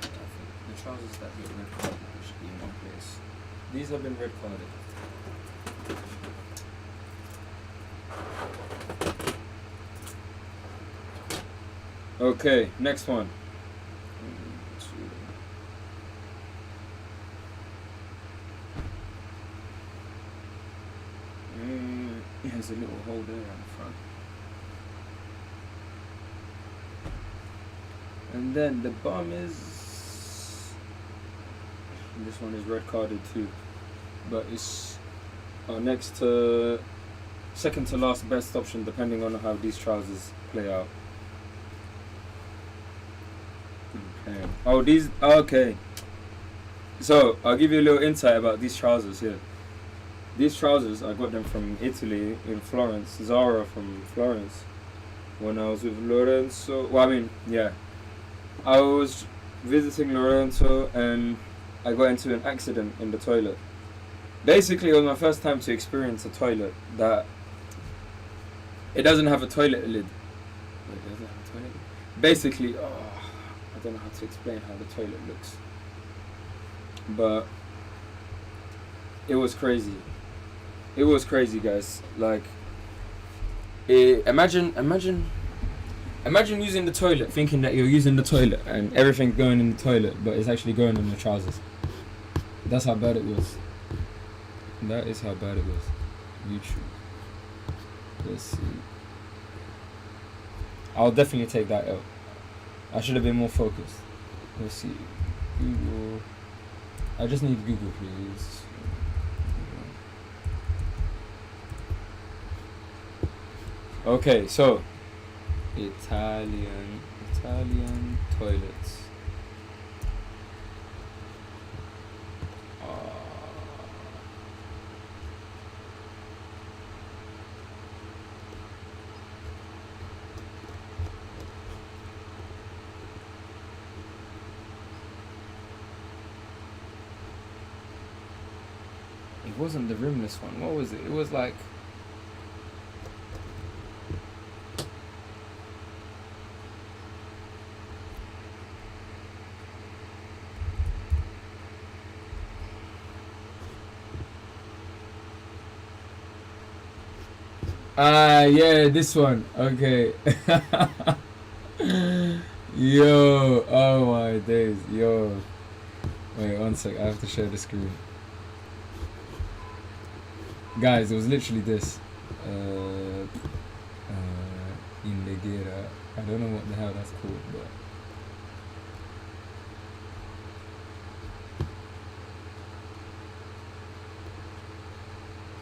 I think the trousers that get red carded should be in one place. These have been red carded. Okay, next one. There's a little hole there on the front. And then the bum is... This one is red carded too. But it's next to... second to last best option depending on how these trousers play out. Okay. Oh, these... okay. So, I'll give you a little insight about these trousers here. These trousers, I got them from Italy, in Florence, Zara from Florence, when I was with Lorenzo. Well, I mean, yeah. I was visiting Lorenzo and I got into an accident in the toilet. Basically, it was my first time to experience a toilet that it doesn't have a toilet lid. Wait, it doesn't have a toilet lid? Basically, I don't know how to explain how the toilet looks. But it was crazy. It was crazy, guys. Like, imagine using the toilet, thinking that you're using the toilet and everything's going in the toilet, but it's actually going in the trousers. That's how bad it was. That is how bad it was. YouTube. Let's see. I'll definitely take that out. I should have been more focused. Let's see. Google. I just need Google, please. Okay, so Italian toilets. It wasn't the rimless one. What was it? It was like... yeah, this one. Okay. Yo, oh my days. Yo. Wait, 1 sec. I have to share the screen. Guys, it was literally this. Indegera. I don't know what the hell that's called, but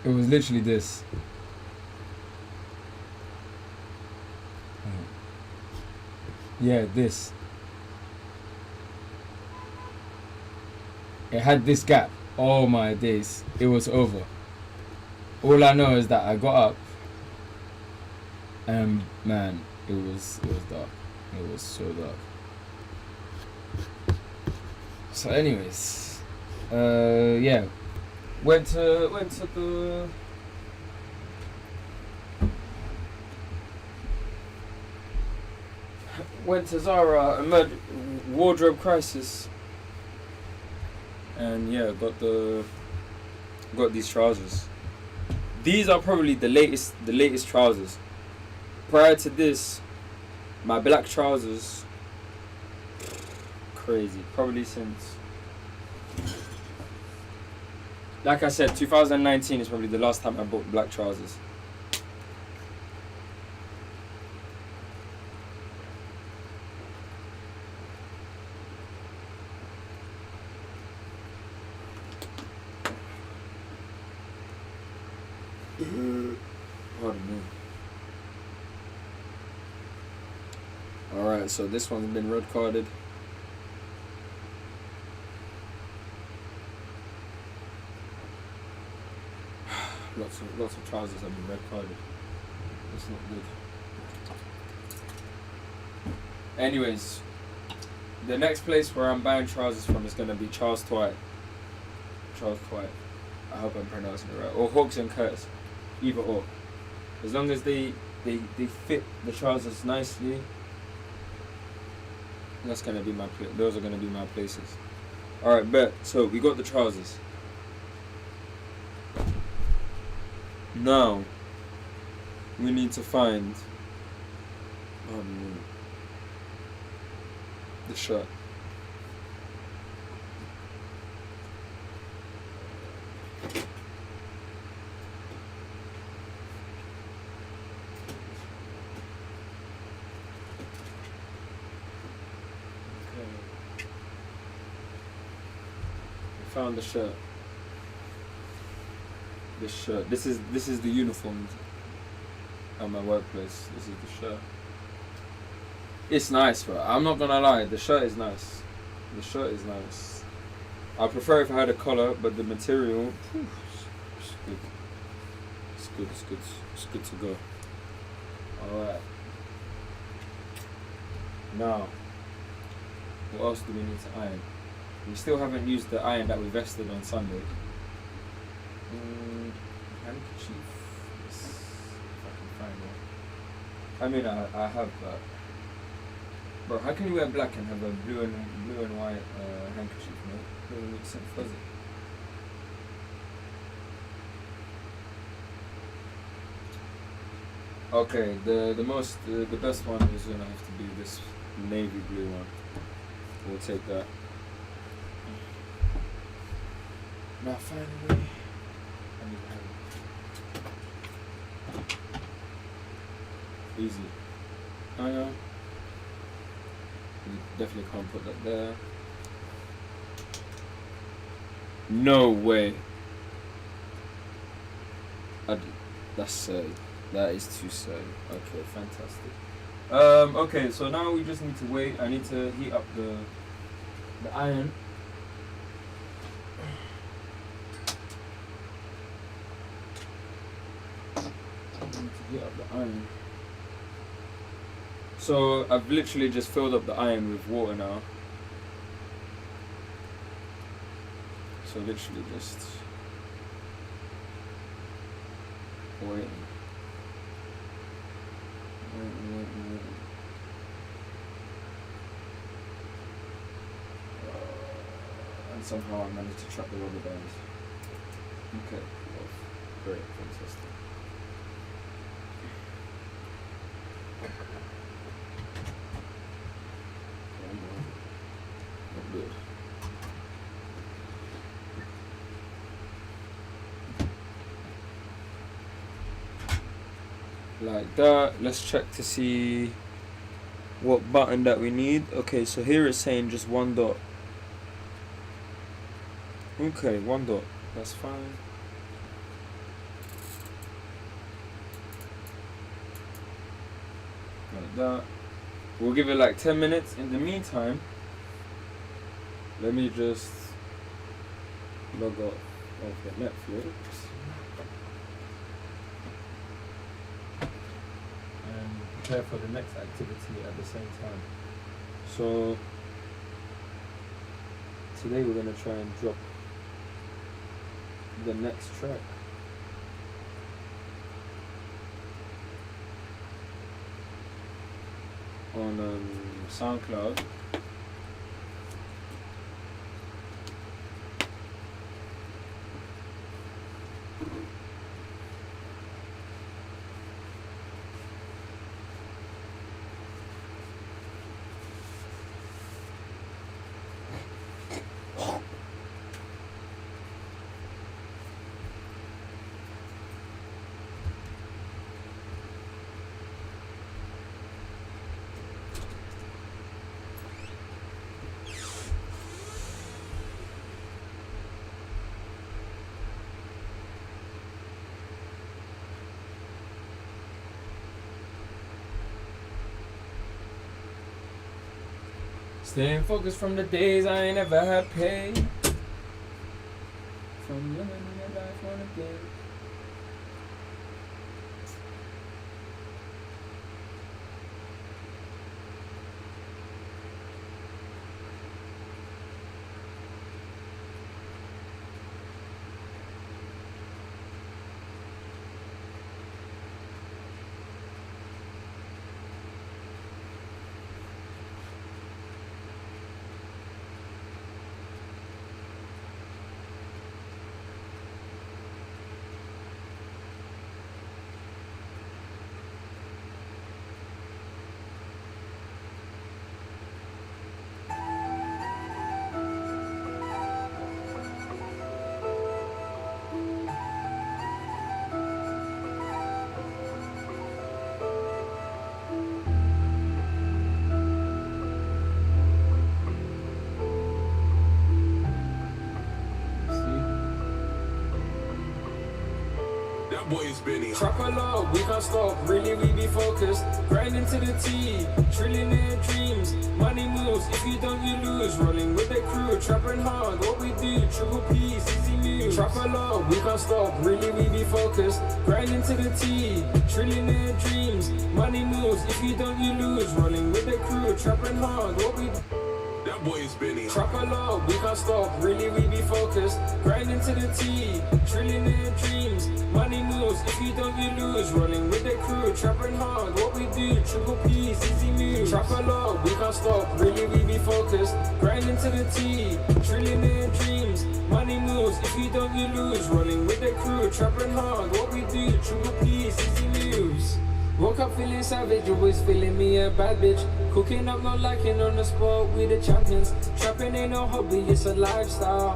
It was literally this. Yeah, this. It had this gap. Oh my days. It was over. All I know is that I got up and man, it was dark. It was so dark. So anyways, yeah. Went to Zara, wardrobe crisis, and yeah, got these trousers. These are probably the latest trousers. Prior to this, my black trousers, crazy. Probably since, like I said, 2019 is probably the last time I bought black trousers. Pardon me. Alright, so this one's been red carded. Lots of trousers have been red carded. That's not good. Anyways, the next place where I'm buying trousers from is gonna be Charles Twite. I hope I'm pronouncing it right. Or Hawks and Curtis. Either or. As long as they fit the trousers nicely, that's gonna be those are gonna be my places. Alright, bet. So we got the trousers. Now we need to find the shirt. Found the shirt. This shirt. This is the uniform at my workplace. This is the shirt. It's nice, bro. I'm not gonna lie. The shirt is nice. I prefer if I had a collar, but the material, it's good. It's good to go. All right. Now, what else do we need to iron? We still haven't used the iron that we vested on Sunday. Handkerchief. Yes, if I can find one. I mean, I have that. Bro, how can you wear black and have a blue and white handkerchief, mate? It doesn't make sense, does it? Okay, the best one is gonna have to be this navy blue one. We'll take that. Now finally, easy. Oh yeah. You definitely can't put that there. No way. That is too sad. Okay, fantastic. Okay, so now we just need to wait. I need to heat up the iron. Heat up the iron. So I've literally just filled up the iron with water now. So literally just waiting. And somehow I managed to trap the rubber bands. Okay, well, great, fantastic. Not good. Like that. Let's check to see what button that we need. Okay, so here it's saying just one dot. Okay, one dot. That's fine. like that. We'll give it like 10 minutes. In the meantime, let me just log off of the Netflix and prepare for the next activity at the same time. So today we're gonna try and drop the next track. On SoundCloud. Staying focused from the days I ain't ever had paid. From living in your life on a day. Boys Benny. Trap a lot, we can't stop, really we be focused. Grinding to the T, trillionaire dreams. Money moves, if you don't you lose. Rolling with the crew, trapping hard, what we do. Triple P's, easy moves. Trap a lot, we can't stop, really we be focused. Grinding to the T, trillionaire dreams. Money moves, if you don't you lose. Rolling with the crew, trapping hard, what we do. That boy is Benny. Trap a lot, we can't stop, really we be focused. Grinding to the T, trillionaire dreams. Money moves, if you don't you lose. Rolling with the crew, trapping hard, what we do. Triple P's, easy moves. Trap a lot, we can't stop, really we be focused. Grinding to the T, trillionaire dreams. Money moves, if you don't you lose. Rolling with the crew, trapping hard, what we do. Triple P's, easy moves. Woke up feeling savage, always feeling me a bad bitch. Cooking up, not liking on the spot, we the champions. Trapping ain't no hobby, it's a lifestyle.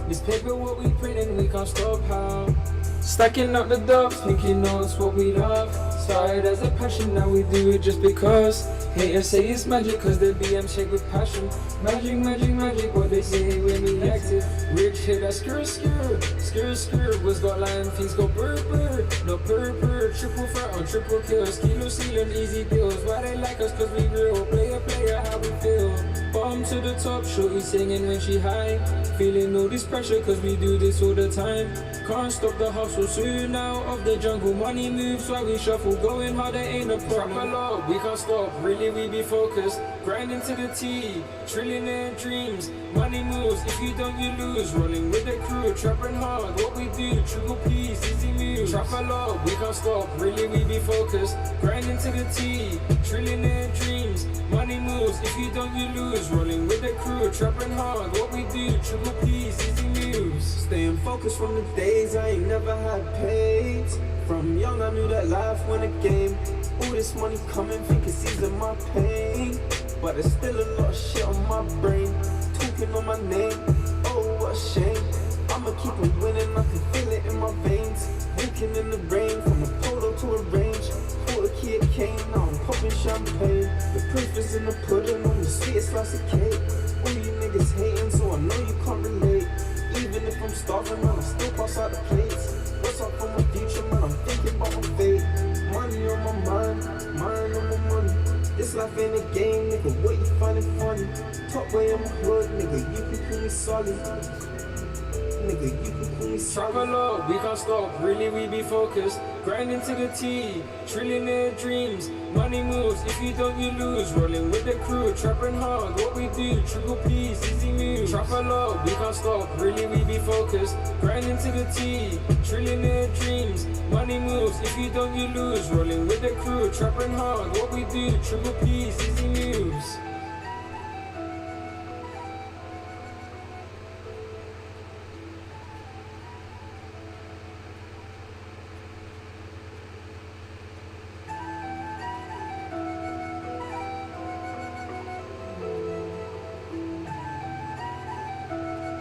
This paper what we printing, we can't stop how. Stacking up the dubs, thinking notes what we love. Started as a passion, now we do it just because. Haters say it's magic cause the BM shake with passion. Magic, magic, magic, what they say when we active. Rich hit that skr, was got lion things go burr, no purr, triple fat on triple kills. Kilo ceiling, easy deals, why they like us cause we real. Player, how we feel. Bomb to the top, shorty singing when she high. Feeling all this pressure cause we do this all the time. Can't stop the hustle, soon out of the jungle. Money moves while we shuffle, going hard, there ain't a problem. Trap a lot, we can't stop, really we be focused. Grinding to the T, trillionaire dreams. Money moves, if you don't you lose. Rolling with the crew, trapping hard, what we do. Triple P's, easy moves. Trap a lot, we can't stop, really we be focused. Grinding to the T, trillionaire dreams. Money moves, if you don't you lose. Rolling with the crew, trapping hard, what we do. Triple P's, easy moves. Staying focused from the days I ain't never had paid. From young I knew that life won a game. All this money coming, think it's easing my pain. But there's still a lot of shit on my brain. Talking on my name, oh what a shame. I'ma keep on winning, I can feel it in my veins. Walking in the rain, from a polo to a range. Bought a kid cane, now I'm popping champagne. The proof is in the pudding, on the sweetest slice of cake. All you niggas hating, so I know you can't relate. Even if I'm starving, man, I still pass out the plates. What's up for my future, man, I'm thinking about my fate. Money on my mind on my money. This life ain't a game, nigga, what you finding funny? Top way in my hood, nigga, you can call me solid. Nigga, you can call me solid. Travel low, we can't stop, really we be focused. Grinding to the T, trillionaire dreams. Money moves, if you don't you lose. Rolling with the crew, trapping hard, what we do. Triple P's, easy moves. Travel low, we can't stop, really we be focused. Grinding to the T, trillionaire dreams. Money moves, if you don't you lose. Rolling with the crew, trapping hard, what we do. Triple P's, easy moves.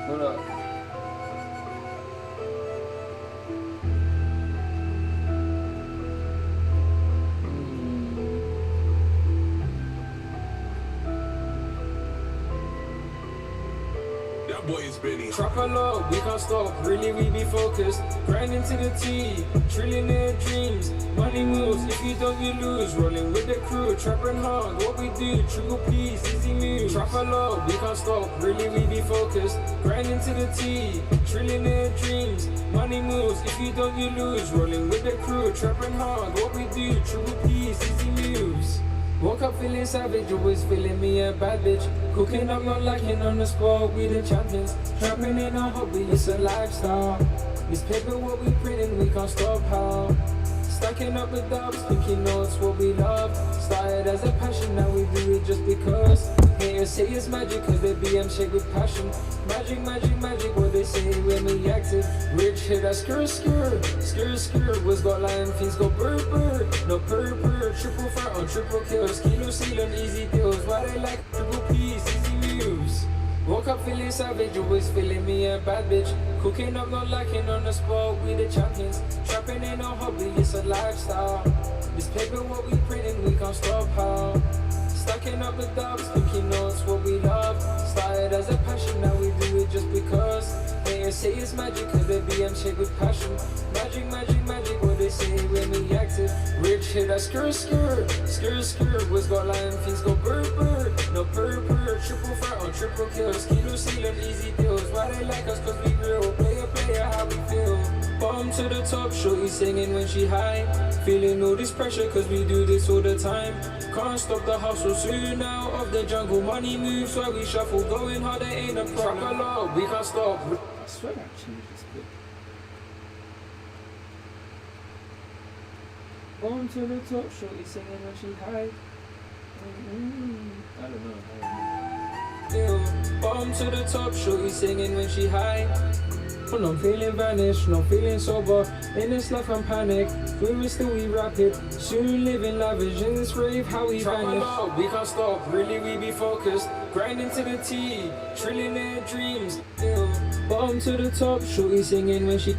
Hold up. That boy is Benny. Travel low, we can't stop, really we be focused. Grinding to the T, trillionaire dreams. Money moves, if you don't you lose. Rolling with the crew, trapping hard, what we do. Triple P's, easy moves. Travel low, we can't stop, really we be focused. Grinding to the T, trillionaire dreams. Money moves, if you don't you lose. Rolling with the crew, trapping hard, what we do. Triple P's, easy moves. Woke up feeling savage, always feeling me a bad bitch. Cooking up, not lacking on the spot, we the champions. Trapping in a hobby, it's a lifestyle. This paper what we printing, we can't stop how. Stacking up the dubs, thinking notes what we love. Started as a passion, now we do it just because. Haters say it's magic, cause they BM shake with passion. Magic, magic, magic, what they say when we active. Rich hit that skr, was got lion fins, go burr, no purr. Triple fire on triple kills, kilo ceiling, easy deals. Why they like triple P's, easy moves. Woke up feeling savage, always feeling me a bad bitch. Cooking up, not lacking on the spot, we the champions. Trapping in a hobby, it's a lifestyle. This paper what we printing, we can't stop how. Stacking up the dubs, thinking notes what we love. Started as a passion, now we do it just because. Haters say it's magic, cause they BM shake with passion. Magic, magic, magic, what they say when we active. Rich hit that skr, was got lion fins, go burr, no purr. Triple fire on triple kills, kilo ceiling, easy deals. Why they like us, cause we real. Player, how we feel. Bottom to the top, shorty singing when she high. Feeling all this pressure, cause we do this all the time. Can't stop the hustle, soon out of the jungle. Money moves, why we shuffle. Going hard, there ain't a problem. Travel low, we can't stop. I swear I changed this bit. On to the top, shorty singing when she high. I don't know. Bottom to the top, shorty singing when she high. When I'm feeling vanished, not feeling sober. In this life I'm panic, we still we rapid. Soon living lavish, in this rave how we vanish. Low, we can't stop, really we be focused. Grinding to the T, trillionaire dreams. Bottom to the top, shorty singing when she.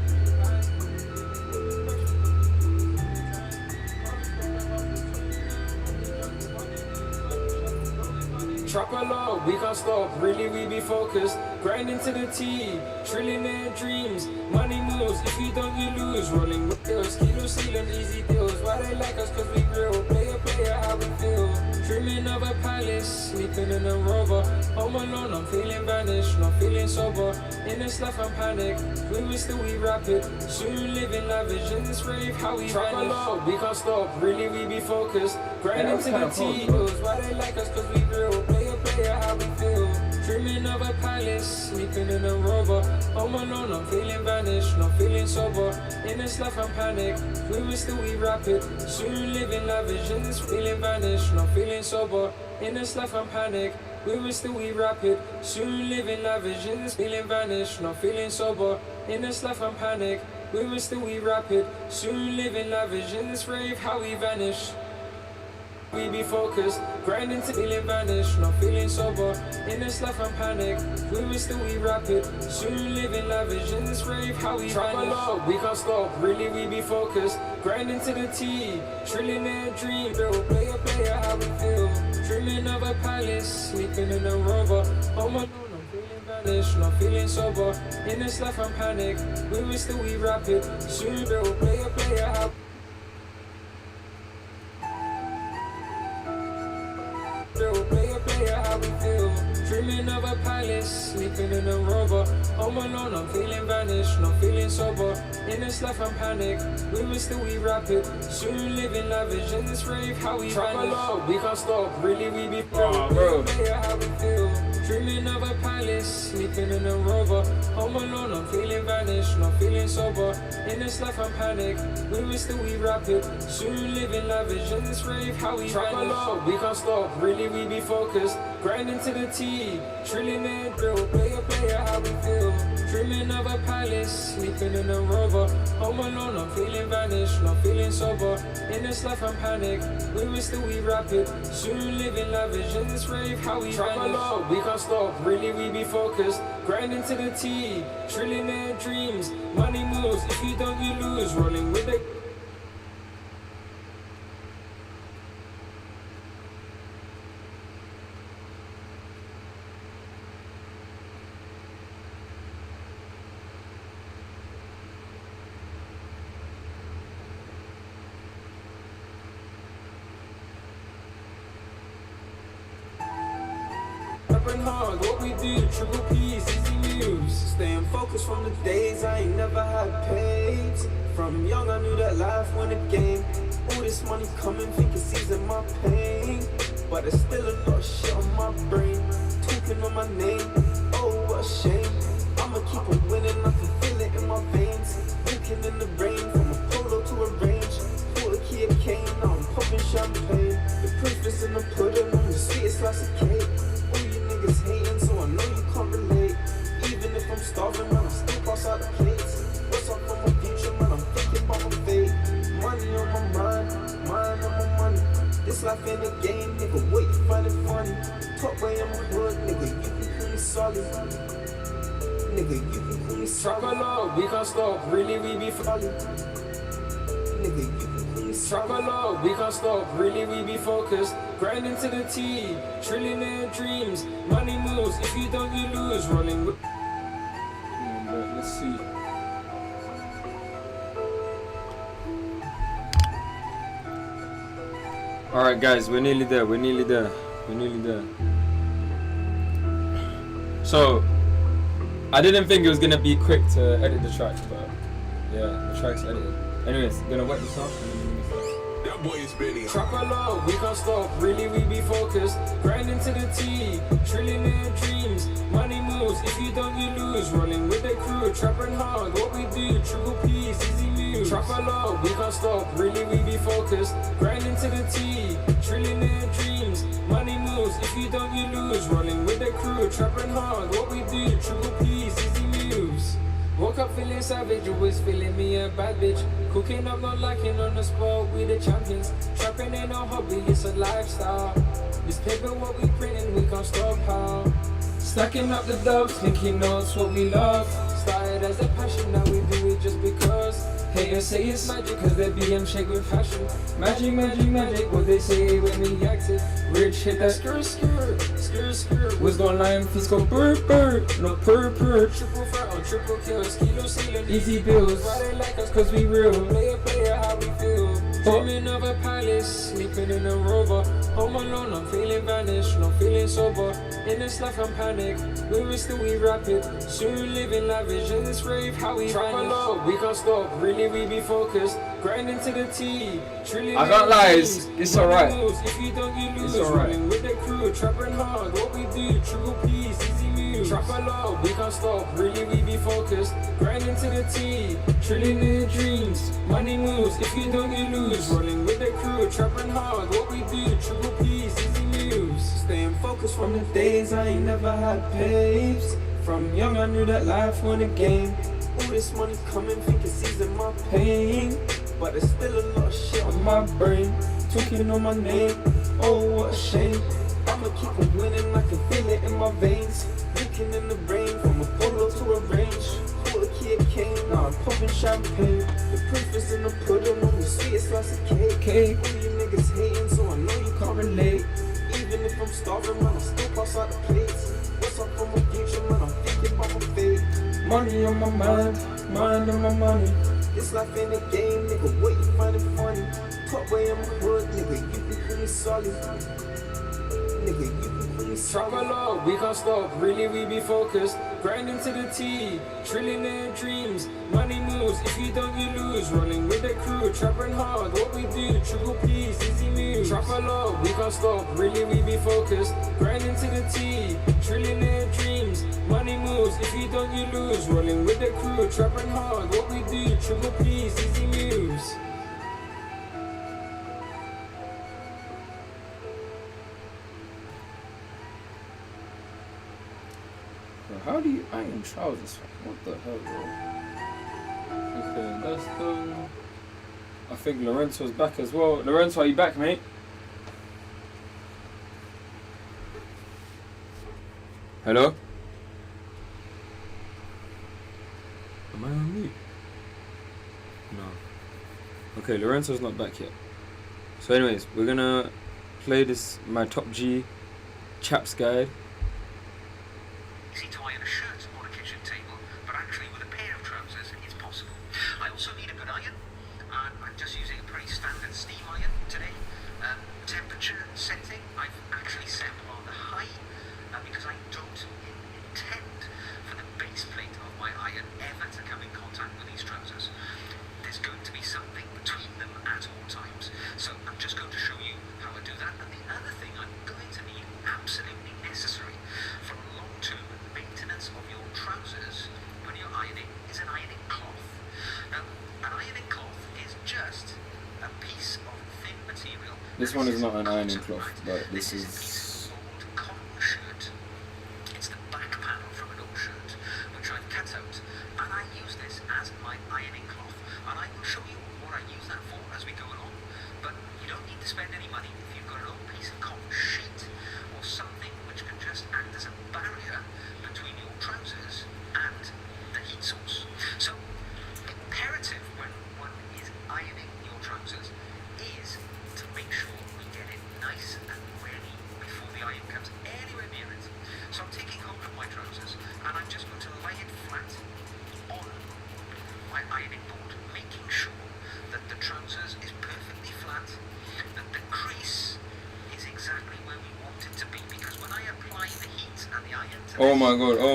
Trapper low, we can't stop, really we be focused. Grinding to the T, trillionaire dreams. Money moves, if you don't you lose. Rolling with deals, kilo ceiling, easy deals. Why they like us, cause we real. Player, how we feel. Dreaming of a palace, sleeping in a rover. Home alone, I'm feeling vanished, not feeling sober. In this life I'm panic, we still we rapid. Soon living lavish, in this rave how we vanish. Low, we can't stop, really we be focused. Grinding to the T, why they like us, cause we real. Player, how we feel. Dreaming of a palace, sleeping in a rover. Home alone, I'm feeling vanished, not feeling sober. In this life I'm panic, we still we rapid. Soon living lavish, in this feeling vanished, not feeling sober. In this life I'm panic, we still we rapid. Soon living lavish, in this feeling vanished, not feeling sober. In this life I'm panic, we still we rapid. Soon living lavish, in this rave how we vanish. We be focused, grinding to feeling vanished, not feeling sober. In this life I'm panic, we still we rapid. Soon living lavish, in this rave how we vanish. Low, we can't stop, really we be focused. Grinding to the T, trillionaire dream. Real player, how we feel. Dreaming of a palace, sleeping in a rover. Home alone, I'm feeling vanished, not feeling sober. In this life I'm panic, we still we rapid. Soon real player, how Dreaming of a palace, sleeping in a rover. Home alone, I'm feeling vanished, not feeling sober. In this life, I'm panicked. We must still we rapid. Soon living lavish in this rave, how we travel up. We can't stop, really, we be bro. How we feel. Dreaming of a palace, sleeping in a rover. Home alone, I'm feeling vanished, not feeling sober. In this life, I'm panicked. We must still we rapid. Soon living lavish in this rave, how we travel up. We can't stop, really, we be focused. Grinding to the T, trillionaire drill, player, how we feel. Dreaming of a palace, sleeping in a rover. Home alone, I'm feeling vanished, not feeling sober. In this life, I'm panicked. We must still we rapid. Soon living lavish in this rave, how we travel up. We can't stop, really, we be focused. Grinding to the T, trillionaire dreams. Money moves, if you don't, you lose. Rolling with the hard, what we do, triple P's, easy moves. Staying focused from the days I ain't never had paid. From young I knew that life won a game. All this money coming, think it's easing my pain. But there's still a lot of shit on my brain. Talking on my name, oh what a shame. I'ma keep on winning, I can feel it in my veins. Walking in the rain, from a polo to a range. Bought a key of cane, now I'm popping champagne. The proof is in the pudding, I'm the sweetest slice of cake. All you niggas hating, so I know you can't relate. Even if I'm starving, man, I still pass out the plates. What's up for my future, man, I'm thinking about my fate. Money on my mind, mind on my money. This life ain't a game, nigga, what you find it funny? Top way on my hood, nigga, you can call me solid. Nigga, you can call me solid. Travel up, we can't stop, really, we be solid. Nigga, you can call me solid. travel up, we can't stop, really, we be focused. Grinding to the T, trillionaire dreams. Money moves, if you don't, you lose. Rolling with Let's see. Alright guys, we're nearly there. So I didn't think it was gonna be quick to edit the track, but yeah, the track's edited. Anyways, gonna wet this off and then we're gonna start. That boy is Benny. travel up, we can't stop, really, we be focused. Grinding to the T, trillionaire dreams. Money moves, if you don't, you lose. Rolling with the crew, trapping hard, what we do, triple P's, easy moves. Travel up, we can't stop, really, we be focused. Grinding to the T, trillionaire dreams. Money moves, if you don't, you lose. Rolling with the crew, trapping hard, what we do, triple P's, easy moves. Woke up feeling savage, always feeling me a bad bitch. Cooking up, not liking on the spot, we the champions. Trapping ain't no hobby, it's a lifestyle. This paper what we printing, we can't stop how. Stacking up the dubs, thinking notes what we love. Started as a passion, now we do it just because. Haters say it's magic, cause their BM shake with passion. Magic, magic, magic, what they say when we active. Rich hit that skr. Was gon' line, feast go burr, no purr. Triple fur on triple kills, kilo ceiling. Easy bills, why they like us, cause we real. Player, how we feel. Dreaming of a palace, sleeping in a rover. Home alone, I'm feeling vanished, not feeling sober. In this life, I'm panicked. We will still we rapid. Soon living lavish in this rave, how we travel up. We can't stop, really, we be focused. Grinding to the T. I can't lie, it's alright. If you don't, you lose. It's alright. Rolling with the crew, trapping hard. What we do, triple P's, easy moves. Travel up, we can't stop, really, we be focused. Grinding to the T. Trillionaire dreams. Money moves, if you don't, you lose. Rolling with the crew, trapping hard. What we do, triple P's, easy moves. Staying focused from the days I ain't never had papes. From young I knew that life won a game. All this money coming, think it's easing my pain. But there's still a lot of shit on my brain. Talking on my name, oh what a shame. I'ma keep on winning, I can feel it in my veins. Looking in the rain, from a polo to a range. Bought a key of cane, now I'm popping champagne. The proof is in the pudding, on the sweetest slice of cake. All you niggas hating, so I know you can't relate. Even if I'm starving, man, I still pass out the plates. What's up for my future, man, I'm thinking about my fate. Money on my mind, mind on my money. This life ain't a game, nigga, what you find it funny? Top way on my hood, nigga, you can call me solid. Nigga, you can call me solid. peace. Travel up, we can't stop, really we be focused. Grinding to the T, trillionaire dreams. Money moves, if you don't you lose. Rolling with the crew, trapping hard, what we do. Triple P's, easy moves. Travel up, we can't stop, really we be focused. Grinding to the T, trillionaire dreams. Money moves, if you don't you lose. Rolling with the crew, trapping hard, what we do. Triple P's, easy moves. How do you iron trousers? What the hell, bro? Okay, that's done. I think Lorenzo's back as well. Lorenzo, are you back, mate? Hello? Am I on mute? No. Okay, Lorenzo's not back yet. So anyways, we're gonna play this, my top G chaps guide. Easy to iron a shirt on a kitchen table, but actually with a pair of trousers it's possible. I also need a good iron, and I'm just using a pretty standard steam iron today. Temperature setting, I've actually set on the high because I don't intend for the base plate of my iron ever to come in contact with these trousers. There's going to be something between them at all times. So I'm just going to show you how I do that. And the other thing I'm going to need, absolutely necessary for long-term maintenance of your trousers when you're ironing, is an ironing cloth. Now, an ironing cloth is just a piece of thin material. This one is not an ironing cloth, but this is old cotton shirt. It's the back panel from an old shirt, which I've cut out, and I use this as my ironing cloth. And I will show you what I use that for as we go along. But you don't need to spend any money if you've got an old piece of cotton sheet or something which can just act as a barrier between your trousers and the heat source. So, imperative when one is ironing your trousers is to make sure we get it nice and ready before the iron comes anywhere near it. So I'm taking hold of my trousers and I'm just going to lay it flat on my ironing board, making sure that the trousers is perfectly flat, that the crease is exactly where we want it to be, because when I apply the heat and the iron to oh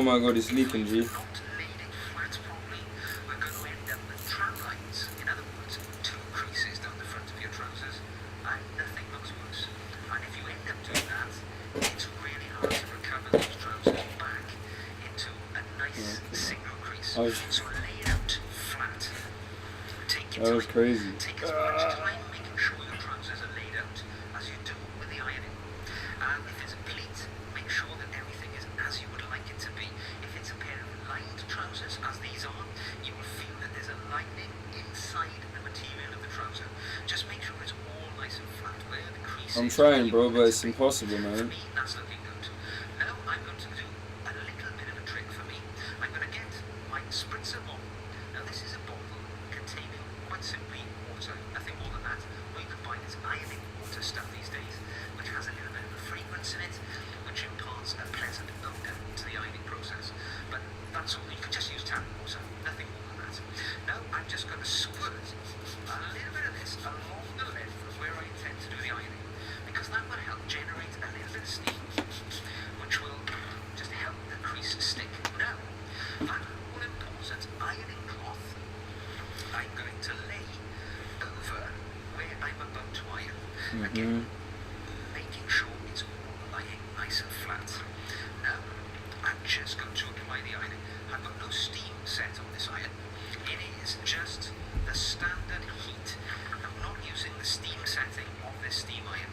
my god, it's leaking, G. not laid it flat properly, we're going to end up with tram lines. In other words, two creases down the front of your trousers, and nothing looks worse. And if you end up doing that, it's really hard to recover those trousers back into a nice single crease. So lay it out flat. Take your That was time. crazy. Take as much time making sure your trousers are laid out as you do with the ironing. And if it's a pleat, make sure that everything is as you would like it to be. If it's a pair of lined trousers, as these are, you will feel that there's a lining inside the material of the trouser. Just make sure it's all nice and flat where the crease I'm is. trying, bro, but it's impossible, For man. me, that's looking good. Now I'm going to do a little bit of a trick for me. I'm going to get my spritzer bottle. Now this is a bottle containing, quite simply, water, nothing more than that. Or you can buy this ironing water stuff these days, which has a little bit of a fragrance in it, which imparts a pleasant odour to the ironing process. But that's all. You can just use tap water, nothing more than that. Now I'm just going to squirt a little bit of this along the length of where I intend to do the ironing, because that will help generate a little bit of steam, which will just help the crease stick. Now, that all-important ironing cloth I'm going to lay over where I'm about to iron. Again, making sure it's all lying nice and flat. Now, I'm just going to apply the ironing. I've got no steam set on this iron. It is just the standard heat. I'm not using the steam setting of this steam iron.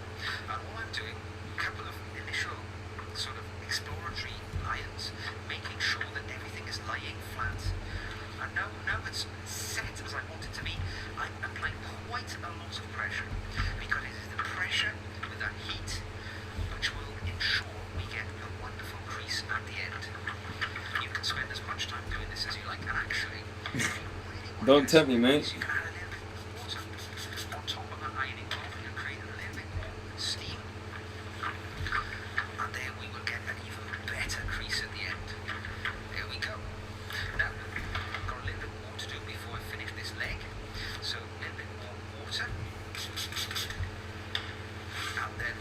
And all I'm doing, a couple of initial sort of exploratory irons, making sure that everything is lying flat. And now it's set as I want it to be, I'm applying quite a lot of pressure, because it is the pressure with that heat which will ensure we get a wonderful crease at the end. You can spend as much time doing this as you like, and actually, if you really want Don't to tempt me, mate. you can add a little bit more water on top of that ironing cloth and create a little bit more steam. And there we will get an even better crease at the end. There we go. Now, I've got a little bit more to do before I finish this leg. So, a little bit more water. And then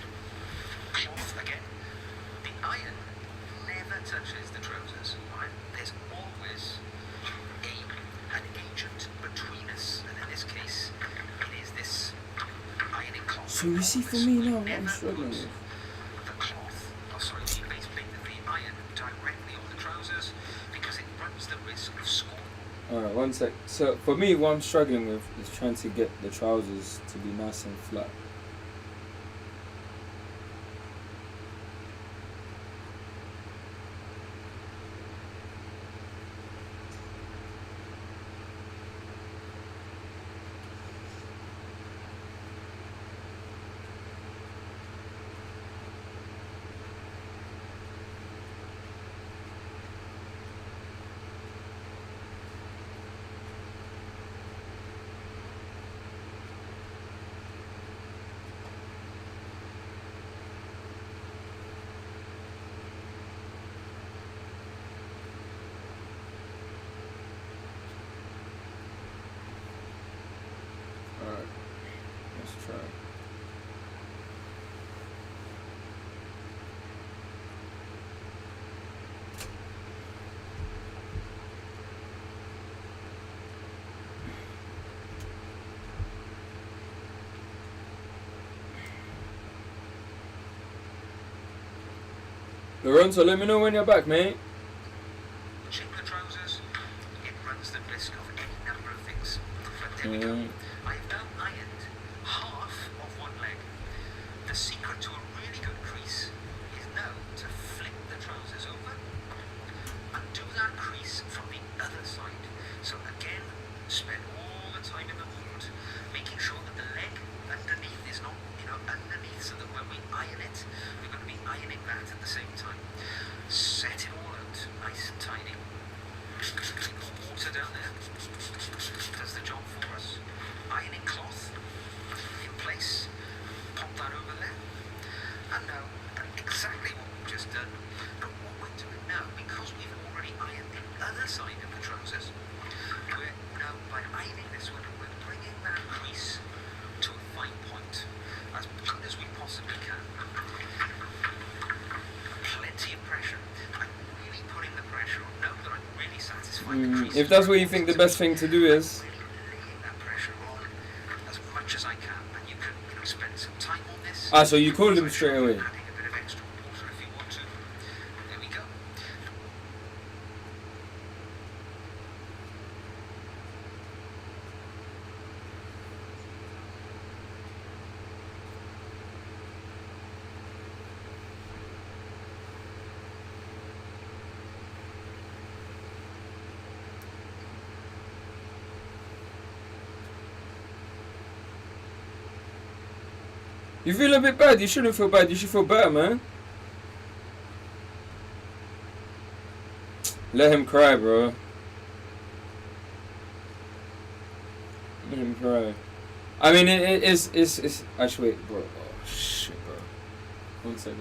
cloth again. The such as the trousers, right, there's always an agent between us, and in this case, it is this ironing cloth. So you see, for me now, what I'm struggling with. The cloth, the base plate of the iron directly on the trousers because it runs the risk of scorch. Alright, one sec. So for me, what I'm struggling with is trying to get the trousers to be nice and flat. Alright, let's try. Lorenzo, let me know when you're back, mate. Check the trousers. It runs the risk of any number of things. But there we go. I've now ironed half of one leg. The secret to a really good crease is now to flip the trousers over and do that crease from the other side. So again, spend all the time in the wound, making sure that the leg underneath is not, underneath, so that when we iron it, we're going to be ironing that at the same time. Set it all out nice and tidy. Water down there does the job for us. Ironing cloth in place. Pop that over there. And now, exactly what we've just done. But what we're doing now, because we've already ironed the other side of the trousers, we're now, by ironing this one, we're bringing that crease to a fine point, as good as we possibly can. Plenty of pressure. I'm really putting the pressure on now that I'm really satisfied the crease. If that's what you think the best thing to do is. Really laying that pressure on as much as I can, and you can, spend some time on this. Ah, so you called him straight away. Adding a bit of extra water if you want to. There we go. You feel a bit bad? You shouldn't feel bad. You should feel better, man. Let him cry, bro. Let him cry. I mean, it's actually, wait, bro. Oh, shit, bro. One sec.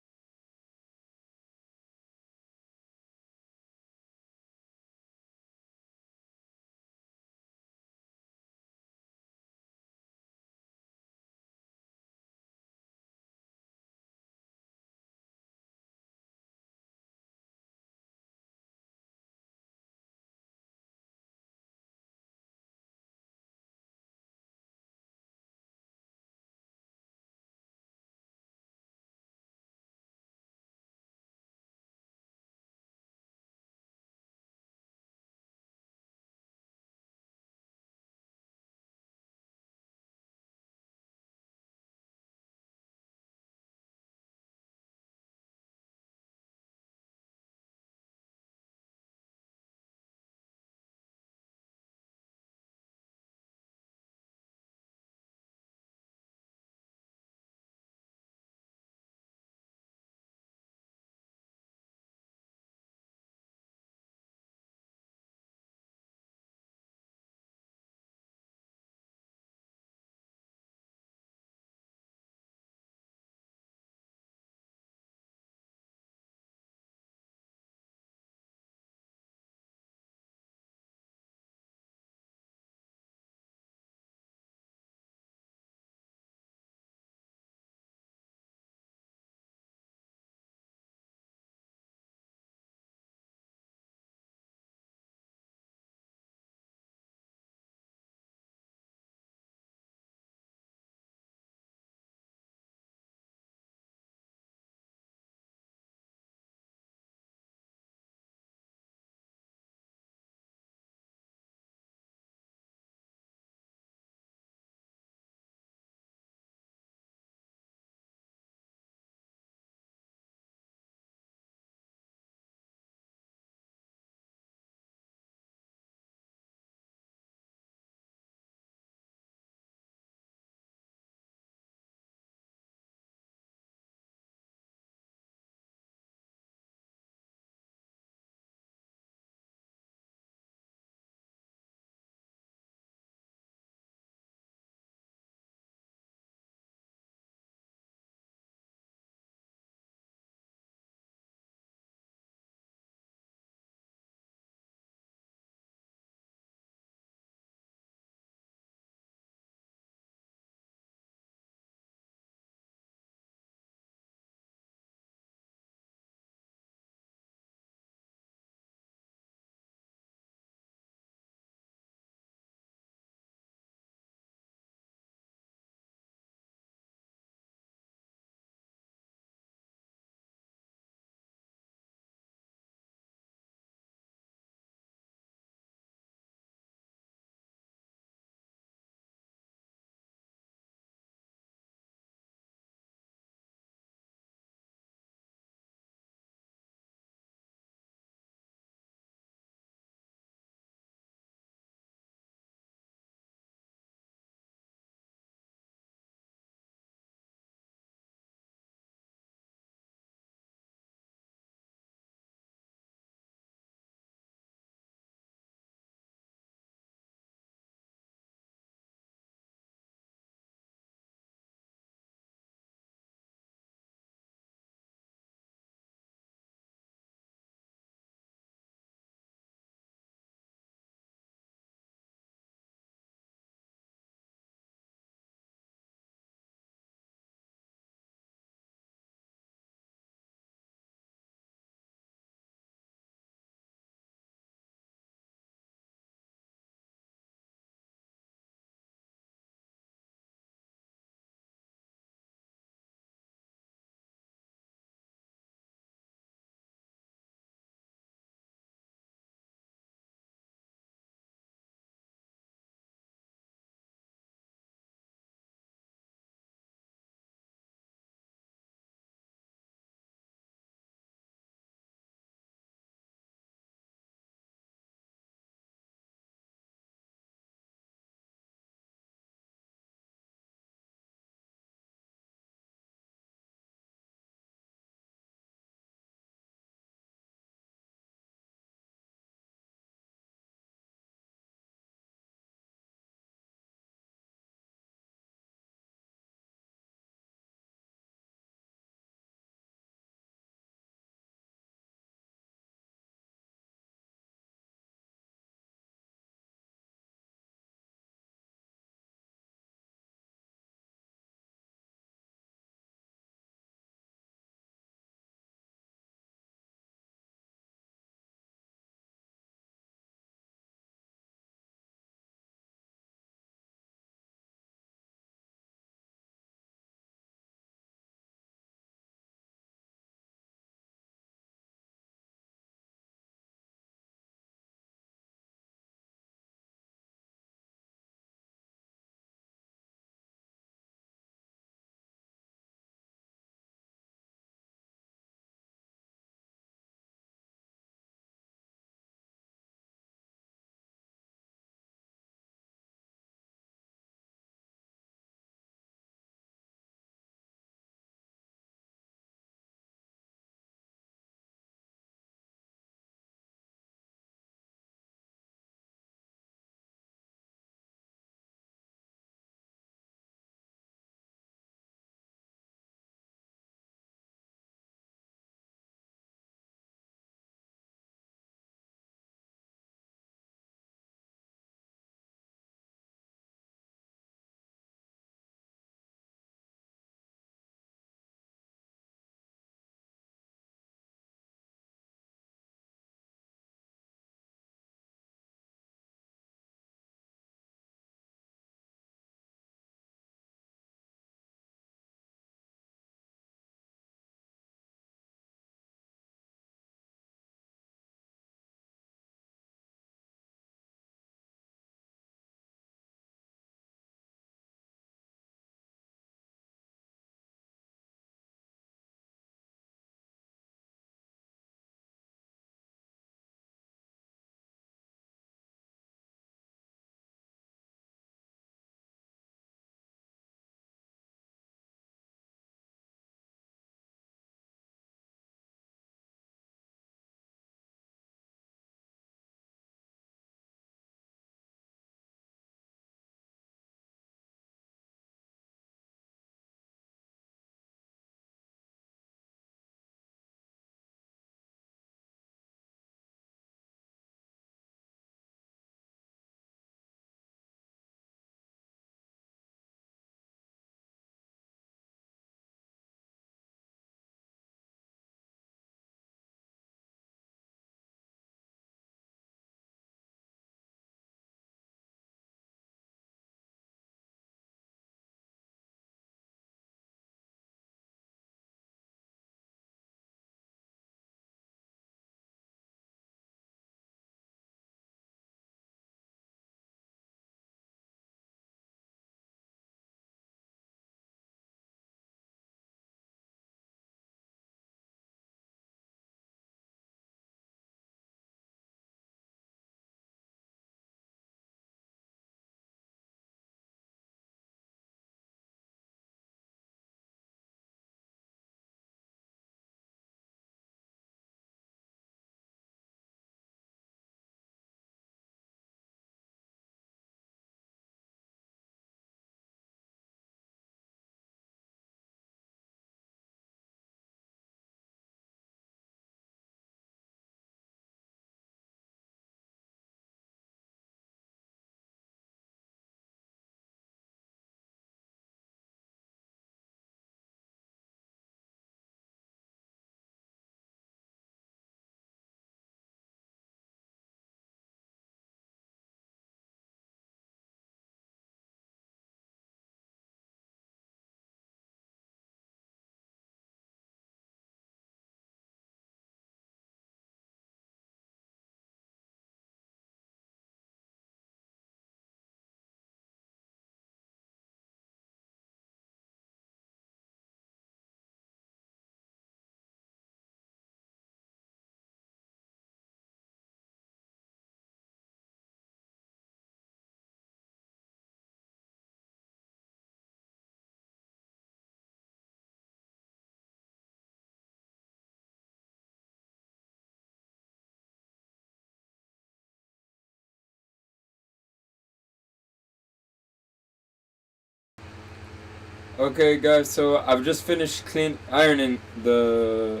Okay, guys. So I've just finished ironing the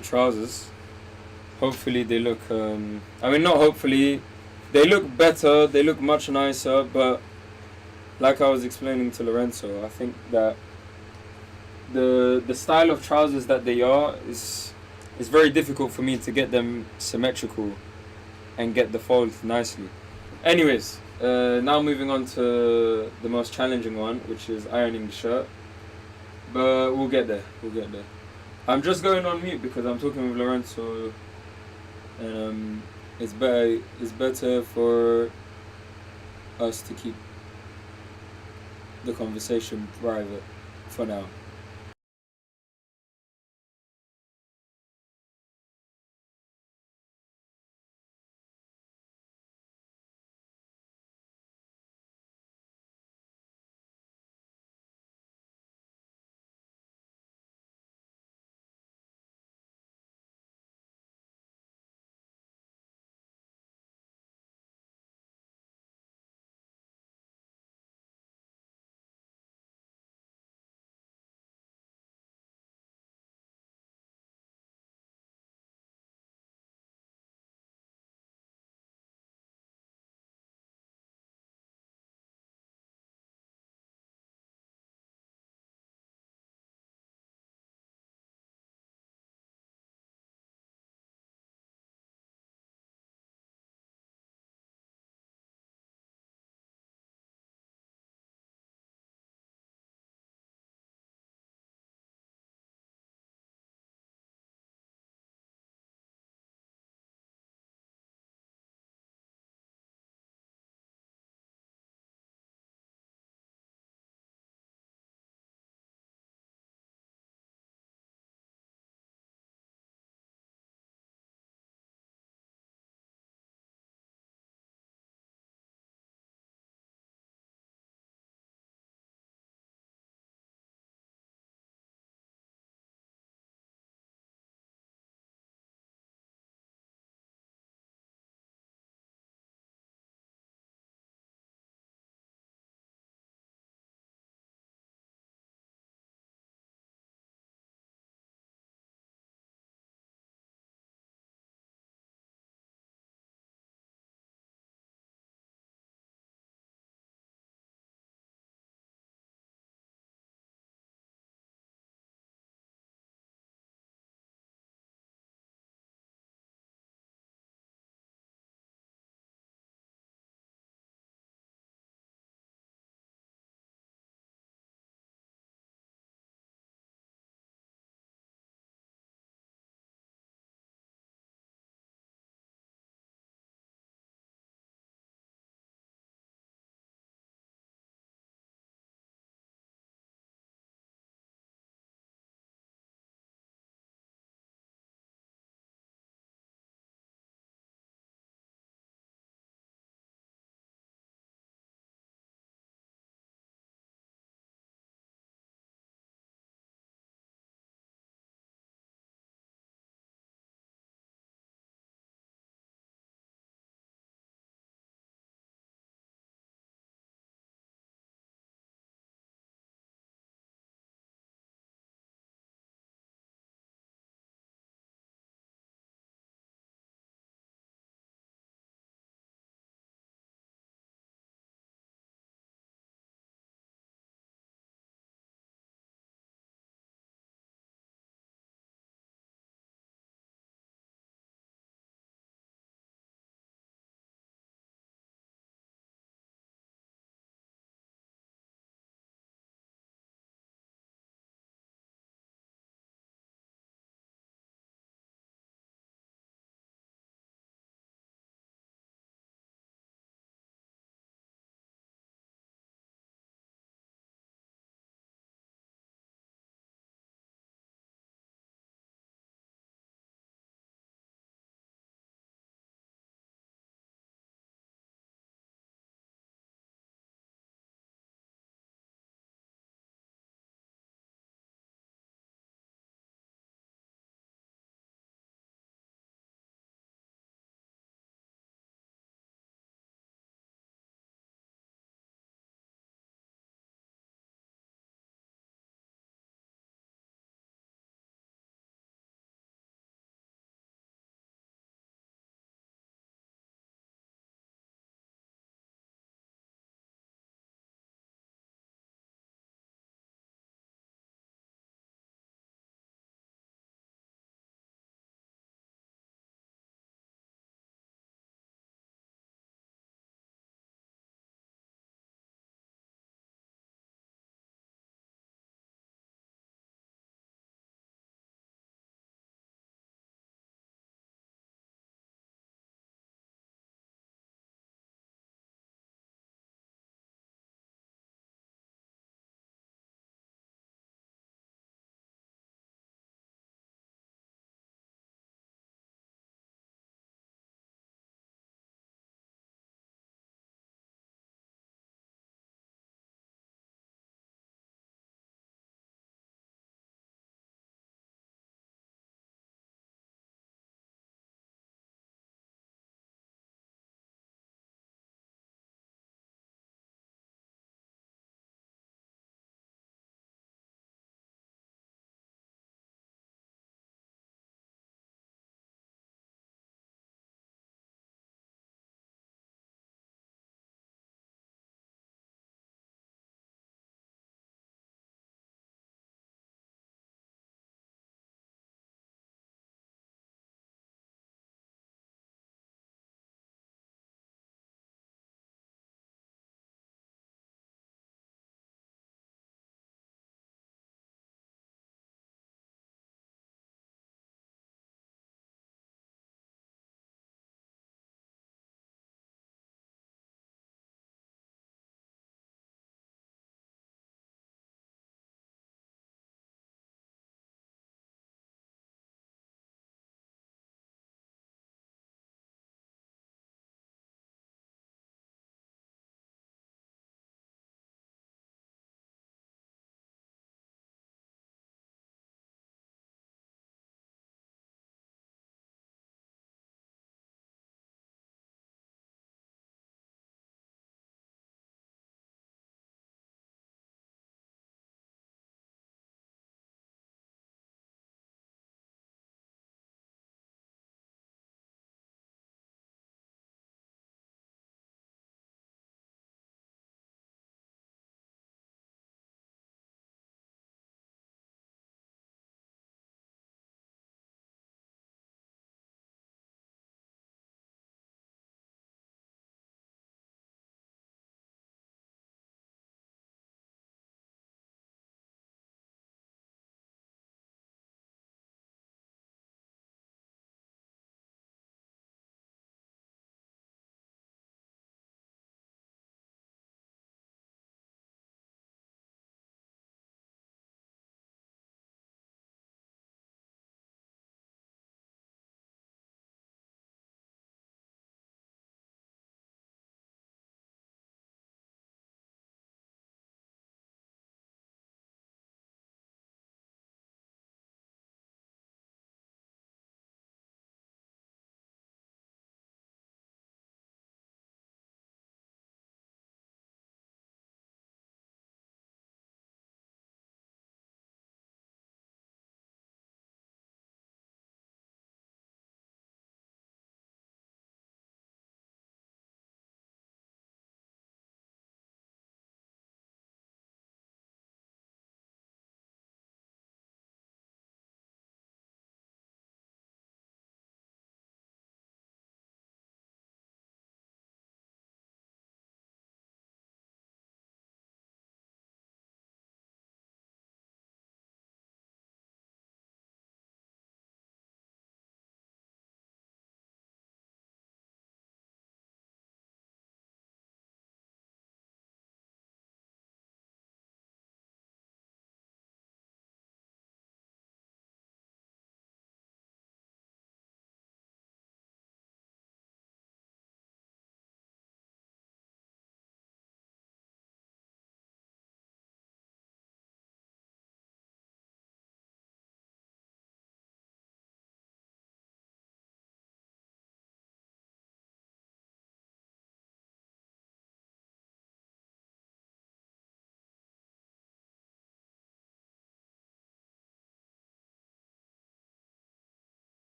trousers. Hopefully they look. I mean, not hopefully. They look better. They look much nicer. But like I was explaining to Lorenzo, I think that the style of trousers that they are is very difficult for me to get them symmetrical and get the folds nicely. Anyways, now moving on to the most challenging one, which is ironing the shirt. But we'll get there. We'll get there. I'm just going on mute because I'm talking with Lorenzo, and it's better for us to keep the conversation private for now.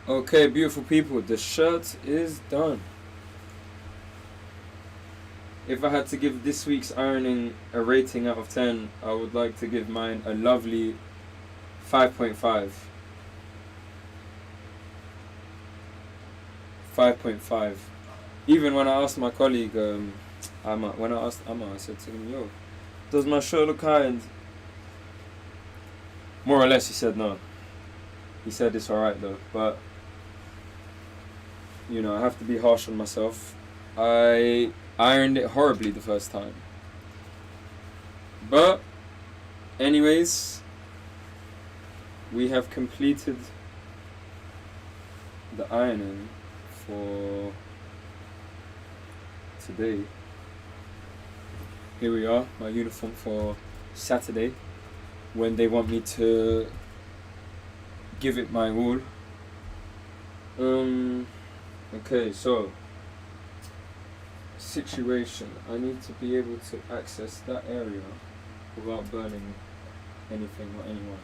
Okay, beautiful people, the shirt is done. If I had to give this week's ironing a rating out of 10, I would like to give mine a lovely 5.5. 5.5. Even when I asked my colleague, when I asked Amma, I said to him, yo, does my shirt look high? And more or less he said no. He said it's alright though, but you know, I have to be harsh on myself. I ironed it horribly the first time. But anyways, we have completed the ironing for today. Here we are, my uniform for Saturday, when they want me to give it my all. Okay, so situation. I need to be able to access that area without burning anything or anyone.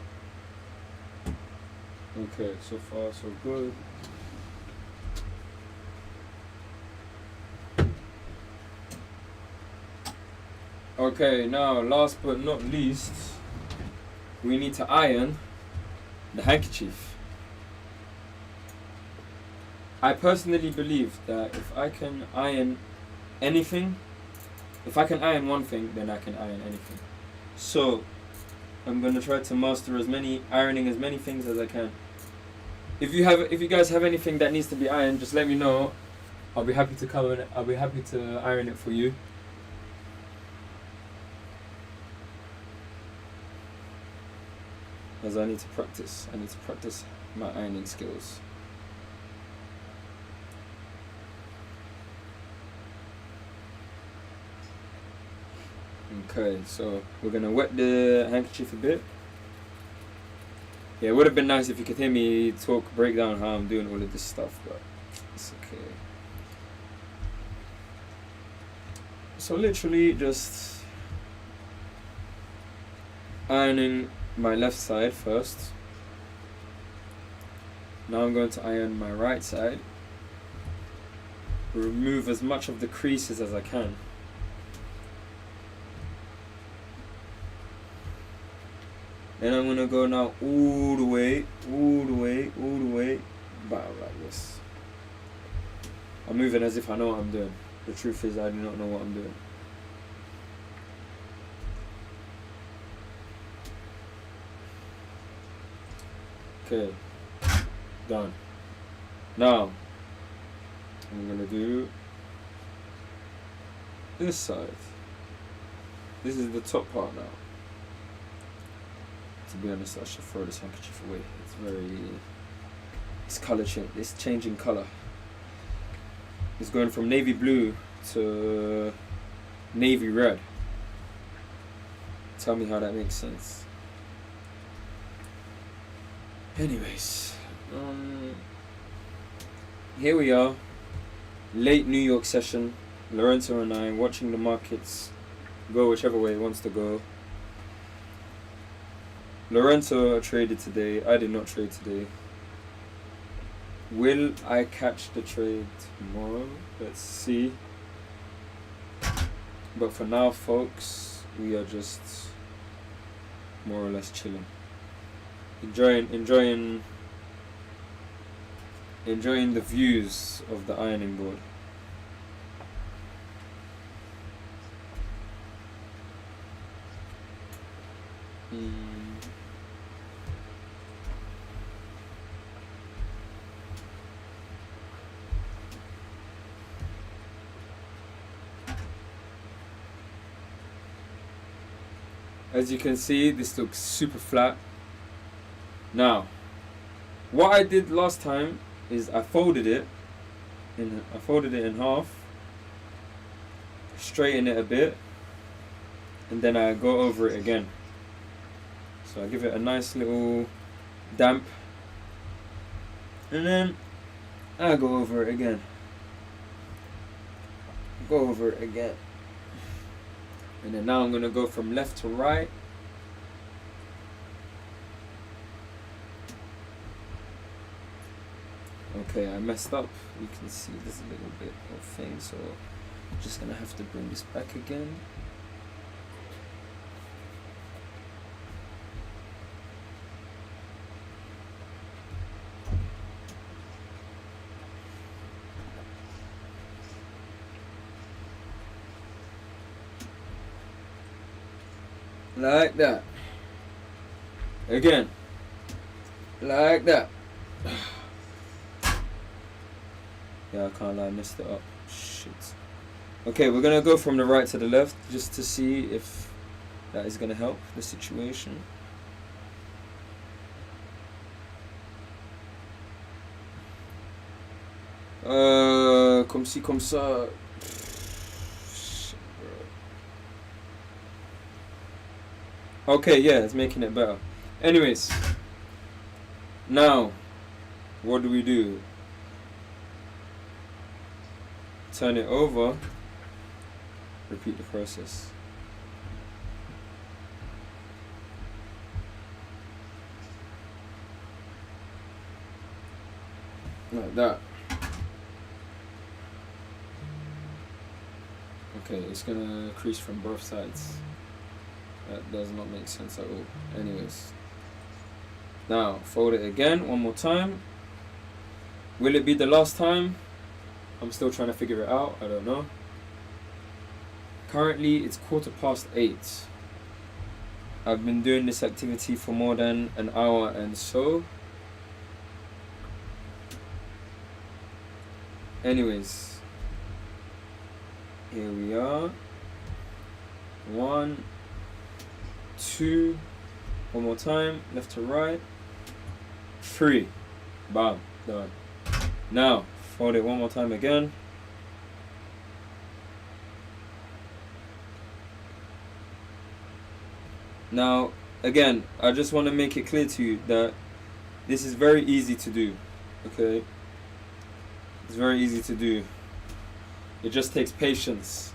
Okay, so far so good. Okay, now last but not least, we need to iron the handkerchief. I personally believe that if I can iron anything, if I can iron one thing, then I can iron anything. So I'm gonna try to master ironing as many things as I can. If you guys have anything that needs to be ironed, just let me know. I'll be happy to come and I'll be happy to iron it for you. As I need to practice my ironing skills. Okay, so we're gonna wet the handkerchief a bit. Yeah, it would have been nice if you could hear me break down how I'm doing all of this stuff, but it's okay. So literally just ironing my left side first. Now I'm going to iron my right side. Remove as much of the creases as I can. Then I'm gonna go now all the way, back like this. I'm moving as if I know what I'm doing. The truth is I do not know what I'm doing. Okay, done. Now, I'm gonna do this side. This is the top part now. To be honest, I should throw this handkerchief away. It's colour change. It's changing colour. It's going from navy blue to navy red. Tell me how that makes sense. Anyways, here we are. Late New York session. Lorenzo and I watching the markets go whichever way it wants to go. Lorenzo traded today. I did not trade today. Will I catch the trade tomorrow? Let's see. But for now, folks, we are just more or less chilling. Enjoying the views of the ironing board. As you can see, this looks super flat. Now, what I did last time is I folded it in half, straighten it a bit, and then I go over it again. So I give it a nice little damp, and then I go over it again. And then now I'm going to go from left to right. Okay, I messed up. You can see there's a little bit of thing, so I'm just gonna have to bring this back again. Like that. Again. Like that. Yeah, I can't lie, I messed it up. Shit. Okay, we're gonna go from the right to the left just to see if that is gonna help the situation. Comme ci, comme ça. Shit, bro. Okay, yeah, it's making it better. Anyways, now, what do? Turn it over, repeat the process. Like that. Okay, it's gonna crease from both sides. That does not make sense at all. Anyways. Now, fold it again, one more time. Will it be the last time? I'm still trying to figure it out, I don't know. Currently, it's 8:15. I've been doing this activity for more than an hour and so. Anyways, here we are. 1, 2, one more time, left to right. 3, bam, done. Now, fold it one more time again. Now, again, I just want to make it clear to you that this is very easy to do, okay? It's very easy to do. It just takes patience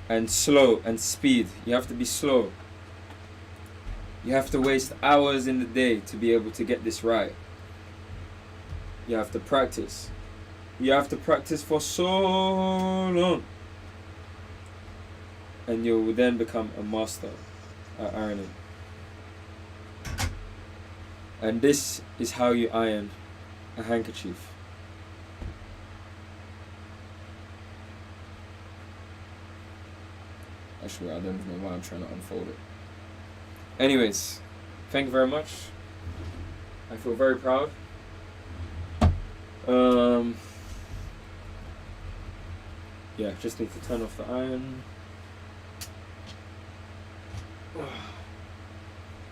and slow and speed. You have to be slow. You have to waste hours in the day to be able to get this right. You have to practice. You have to practice for so long. And you will then become a master at ironing. And this is how you iron a handkerchief. Actually, I don't even know why I'm trying to unfold it. Anyways, thank you very much. I feel very proud. Yeah, just need to turn off the iron.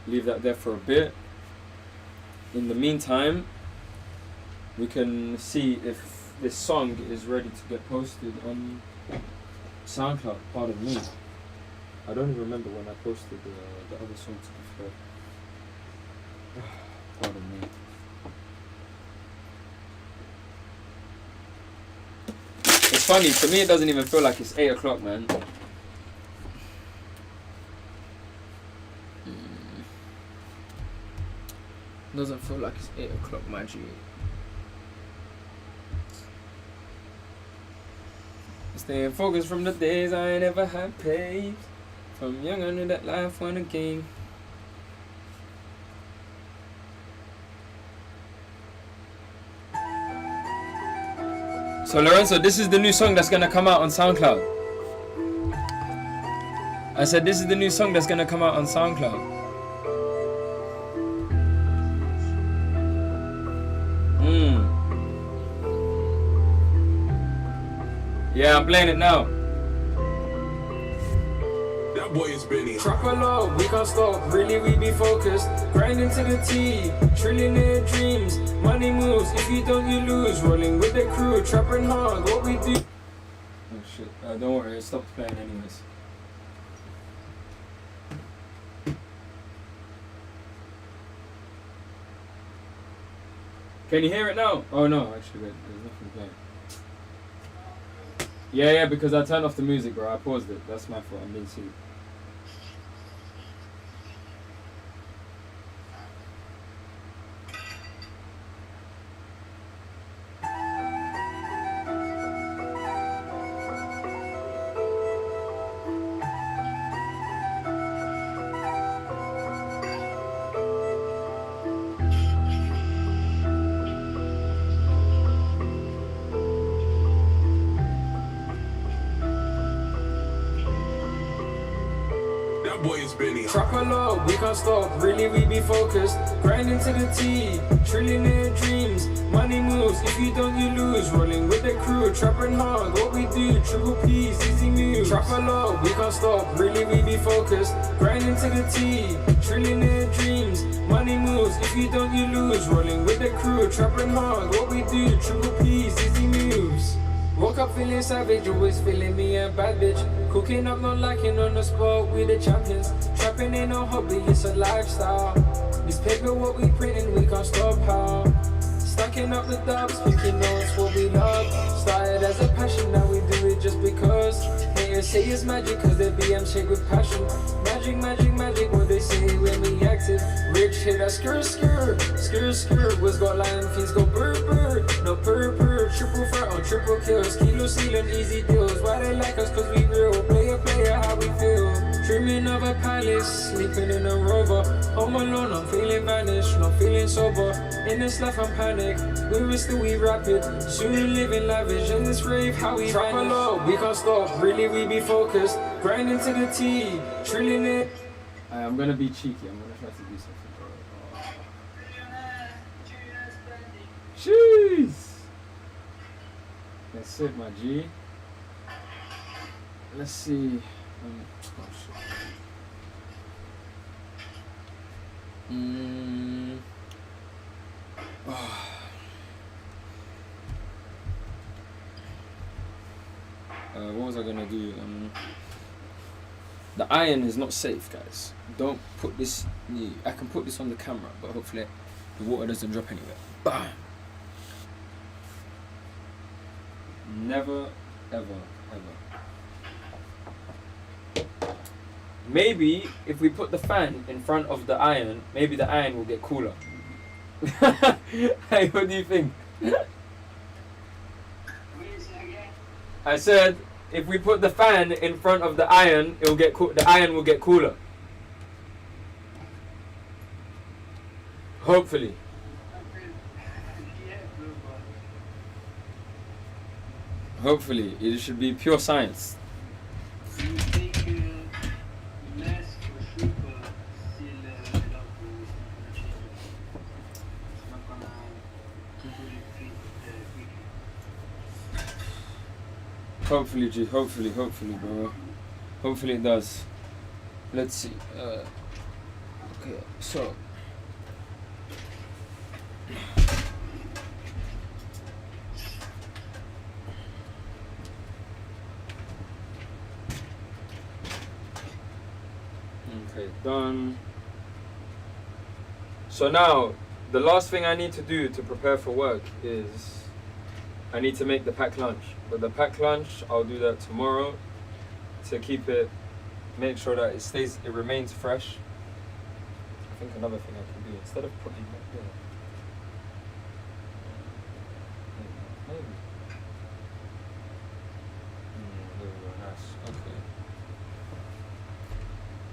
Leave that there for a bit. In the meantime, we can see if this song is ready to get posted on SoundCloud. Pardon me. I don't even remember when I posted the other song, to be fair. Pardon me. It's funny, to me it doesn't even feel like it's 8 o'clock, man. Doesn't feel like it's 8 o'clock, my G. Staying focused from the days I ain't ever had paid. From young I knew that life wasn't a game. So Lorenzo, this is the new song that's gonna come out on SoundCloud. I said this is the new song that's gonna come out on SoundCloud. Yeah, I'm playing it now. That boy is Benny. Trap a lot, we can't stop, really we be focused. Grinding to the T, trillionaire dreams. Money moves, if you don't you lose. Rolling with the crew, trapping hard, what we do. Oh shit, don't worry, it stopped playing anyways. Can you hear it now? Oh no, actually wait, there's nothing playing. Yeah, because I turned off the music, bro. I paused it. That's my fault. I'm being silly. boy's Benny. Trap a lot, we can't stop, really we be focused. Grinding to the T, trillionaire dreams. Money moves, if you don't you lose. Rolling with the crew, trapping hard, what we do. Triple P's, easy moves. Trap a lot, we can't stop, really we be focused. Grinding to the T, trillionaire dreams. Money moves, if you don't you lose. Rolling with the crew, trapping hard, what we do. Triple P's, easy moves. Woke up feeling savage, always feeling me a bad bitch. Cooking up, not lacking on the spot, we the champions. Trapping ain't no hobby, it's a lifestyle. This paper what we printing, we can't stop how. Stacking up the dubs, picking notes what we love. Started as a passion, now we do it just because. Haters say it's magic, cause the BM shake with passion. Magic, magic, magic, what they say when we active. Rich hit that skr, skr, skr, skr. What's got lion fiends go burr, burr. No purr, purr, triple threat on triple kills. Kilo ceiling, easy deals. Why they like us, cause we real. Player, player, how we feel. Dreaming of a palace, sleeping in a rover. Home alone, I'm feeling vanished, not feeling sober. In this life, I'm panicked. We were still we rapid, soon living lavish. In this rave, how we trap a lot, we can't stop. Really, we be focused. Grinding to the T, trilling it. I'm gonna be cheeky. I'm gonna try to do something. Jeez. That's it, my G. Let's see. Oh shit. What was I gonna do? The iron is not safe, guys. Don't put this. I can put this on the camera, but hopefully the water doesn't drop anywhere. Bam. Never, ever, ever. Maybe if we put the fan in front of the iron, maybe the iron will get cooler. Hey, what do you think? I said if we put the fan in front of the iron, it'll get the iron will get cooler. Hopefully. Hopefully, it should be pure science. Hopefully, G. Hopefully, bro. Hopefully it does. Let's see. Okay, so. Okay, done. So now, the last thing I need to do to prepare for work is I need to make the packed lunch. But the packed lunch, I'll do that tomorrow to keep it, make sure that it remains fresh. I think another thing I can do, instead of putting it here, maybe. There we go, nice, okay.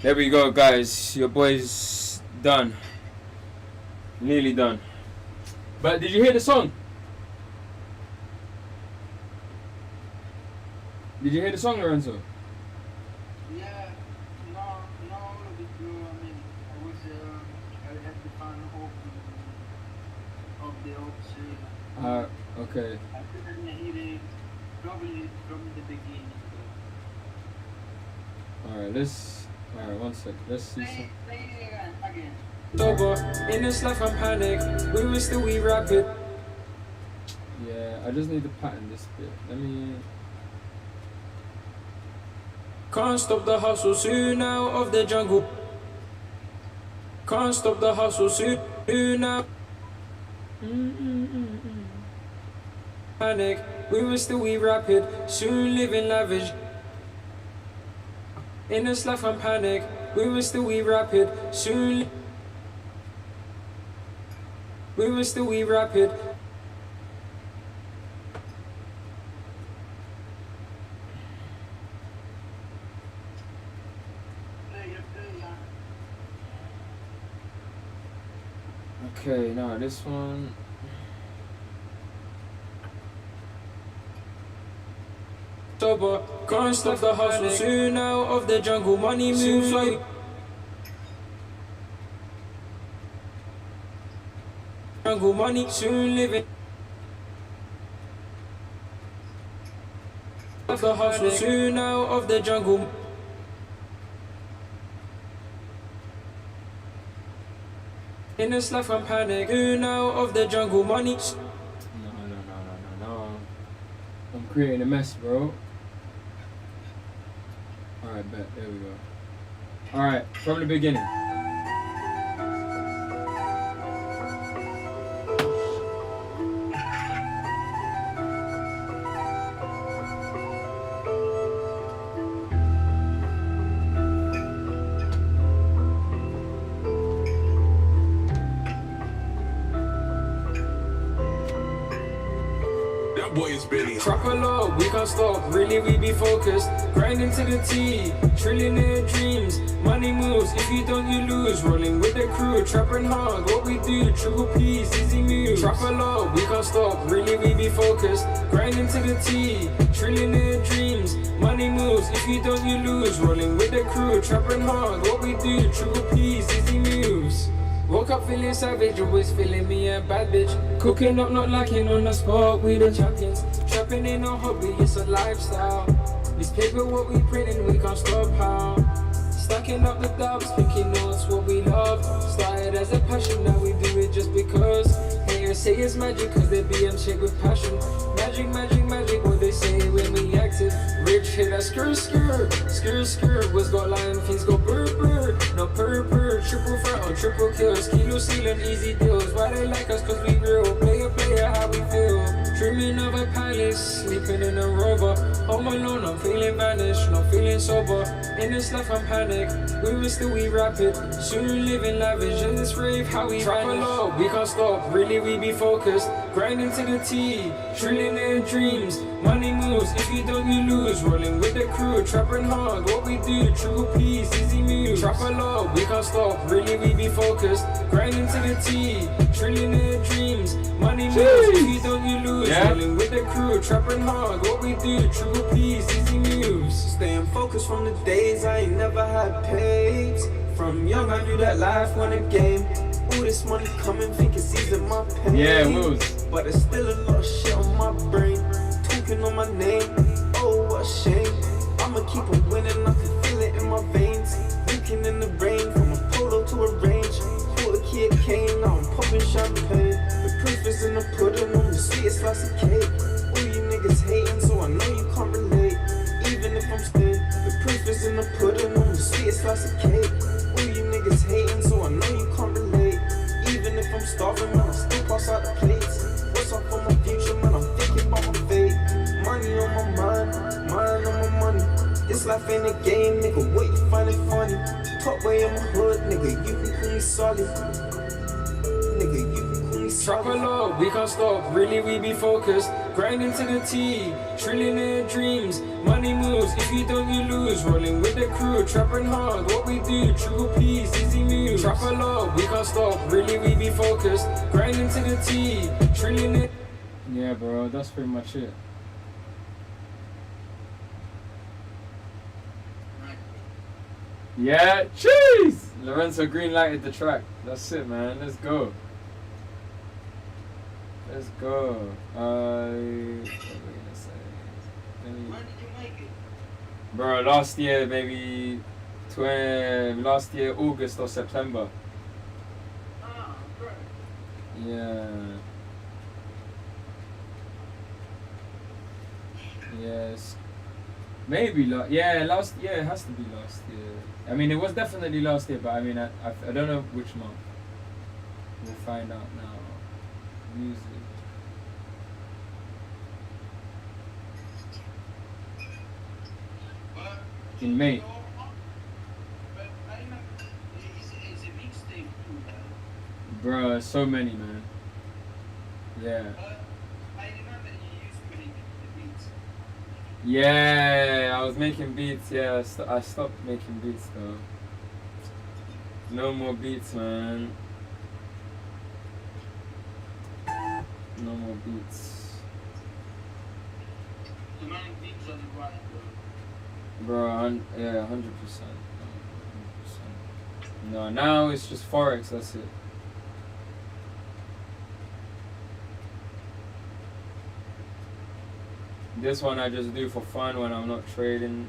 There we go, guys. Your boy's done. Nearly done. But did you hear the song? Did you hear the song, Lorenzo? Yeah, no, bit bro. I mean, I had the fan of the option. Okay. I couldn't hear it probably from the beginning. Alright, one sec. Let's see some. Play it again. Sober, in this life I'm panicked. We were still we rapid. Yeah, I just need to pattern this bit. Let me. Can't stop the hustle, soon out of the jungle. Can't stop the hustle, soon out. Panic, we were still we rapid, soon living lavish. In this life I'm panic, we were still we rapid, soon. We were still we rapid. Okay, now this one. Sober, can't stop the hustle, soon out of the jungle. Money moves like jungle money, soon living. Of the hustle, soon out of the jungle. In this life I'm panic, soon out of the jungle money. No. I'm creating a mess, bro. Alright, bet. There we go. Alright, from the beginning. That boy is Benny. Trap a lot, we can't stop, really we be focused. Grinding to the T, trillionaire dreams. Money moves, if you don't you lose. Rolling with the crew, trapping hard, what we do. Triple P's, easy moves. Trap a lot, we can't stop, really we be focused. Grinding to the T, trillionaire dreams. Money moves, if you don't you lose. Rolling with the crew, trapping hard, what we do. Triple P's, easy moves. Woke up feeling savage, always feeling me a bad bitch. Cooking up, not lacking on the spot, we the champions. Trapping ain't no hobby, it's a lifestyle. This paper what we printing, we can't stop how. Stacking up the dubs, picking notes, what we love. Started as a passion, now we do it just because. Haters say it's magic, cause they BM shit with passion. Magic, magic, magic, what they say when we active. Rich hit a skr, was got lion fins, go brr, no purr, triple threat on triple kills. Kilo ceiling, easy deals, why they like us, cause we real. Player, how we feel. Dreaming of a palace, sleeping in a rover. Home alone, I'm feeling vanished, not feeling sober. In this life I'm panic, we risk it, we rapid. Soon living lavish, in this rave, how we trap a lot, we can't stop, really we be focused. Grinding to the T, trillionaire dreams. Money moves, if you don't you lose. Rolling with the crew, trapping hard, what we do. Triple P's, easy moves. Trap a lot, we can't stop, really we be focused. Grinding to the T, trillionaire dreams. Money moves, if you don't you lose. Rolling with the crew, trapping hard, what we do. Triple P's, easy moves. Staying focused from the days I ain't never had pace. From young I knew that life won a game. All this money coming, think it's easing my pain. Yeah, moves. But there's still a lot of shit on my brain. Talking on my name, oh what a shame. I'ma keep on winning, I can feel it in my veins. Looking in the rain, from a polo to a range. Bought a kid cane, now I'm popping champagne. The proof is in the pudding, on the sweetest slice of cake. All you niggas hating, so I know you can't relate. Even if I'm staying, the proof is in the pudding, on the sweetest slice of cake. All you niggas hating, so I know you can't relate. Even if I'm starving, man, I still pass out the plates. What's up for my future, man, I'm thinking about my fate. Money on my mind on my money. This life ain't a game, nigga, what you finding funny? Top way in my hood, nigga, you can call me solid. Nigga, you can call me Trap a solid. lot, we can't stop, really we be focused. Grinding to the T, trillionaire dreams. Money moves, if you don't you lose. Rolling with the crew, trapping hard, what we do. Triple P's, easy moves. Trap a lot, we can't stop, really we be focused. Grinding to the T, trillionaire. Yeah, bro, that's pretty much it. Yeah, cheese! Lorenzo green lighted the track. That's it, man. Let's go. Let's go. What were we gonna say? When did you make it? Bro, last year, maybe last year, August or September. Ah, great. Yeah. Yes. Maybe last year. It has to be last year. I mean, it was definitely last year, but I mean, I don't know which month. We'll find out now. Music. But In May. but I remember it's a mixtape too, man. Bro, so many, man. Yeah. But I remember you used to make the beats. Yeah, I was making beats. Yeah, I stopped making beats though. No more beats, man. No more beats. The man beats on the right, bro. Bro, yeah, 100%. 100%. No, now it's just forex. That's it. This one I just do for fun when I'm not trading.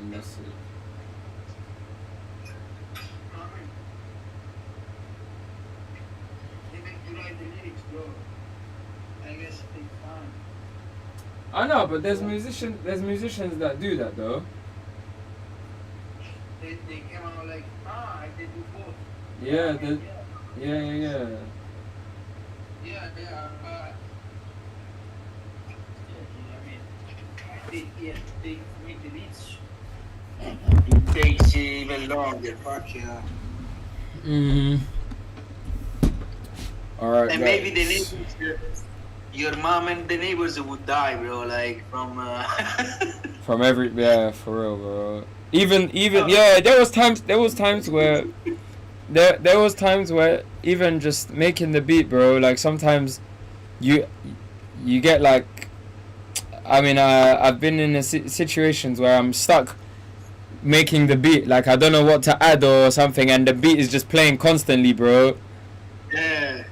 And that's it. Even to write the lyrics, bro. I guess it takes time. I know, but there's musicians that do that though. They came out like, I did do both. Yeah, Yeah, yeah. yeah, I mean, they make the beats. It takes even longer, fuck yeah. Alright, And maybe the neighbors, your mom and the neighbors would die, bro, like from from every for real, bro. Even yeah, there was times where there was times where even just making the beat, bro, like sometimes you get like, I mean, I've been in situations where I'm stuck making the beat, like I don't know what to add or something, and the beat is just playing constantly, bro. Yeah.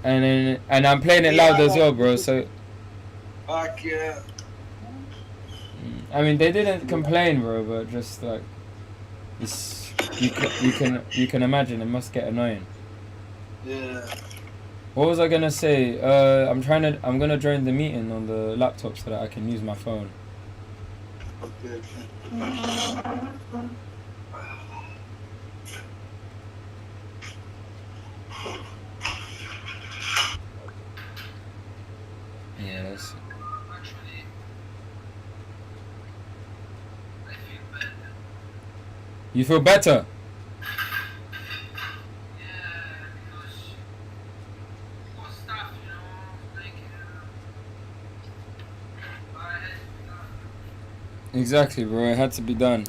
And I'm playing it loud as well, bro. So Fuck yeah. I mean, they didn't complain, bro, but just like it's, you can imagine it must get annoying. Yeah. What was I gonna say? I'm gonna join the meeting on the laptop so that I can use my phone. Okay. Yeah, that's. You feel better? Exactly, bro. It had to be done.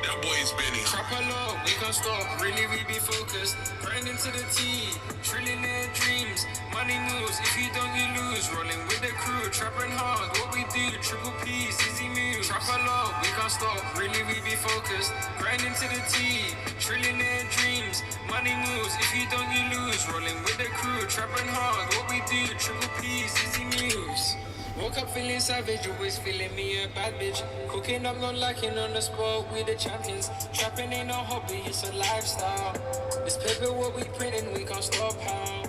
That boy is Benny. Trap along, we can't stop, really we be focused. Grinding to the T, trillionaire dreams. Money moves, if you don't you lose. Rolling with the crew, trapping hard, what we do. Triple P's, easy moves. Trap along, we can't stop, really we be focused. Grinding to the T, trillionaire dreams. Money moves, if you don't you lose. Rolling with the crew, trapping hard, what we do. Triple P's, easy moves. Woke up feeling savage, always feeling me a bad bitch. Cooking up, not lacking on the spot, we the champions. Trapping ain't no hobby, it's a lifestyle. This paper what we printing, we can't stop how.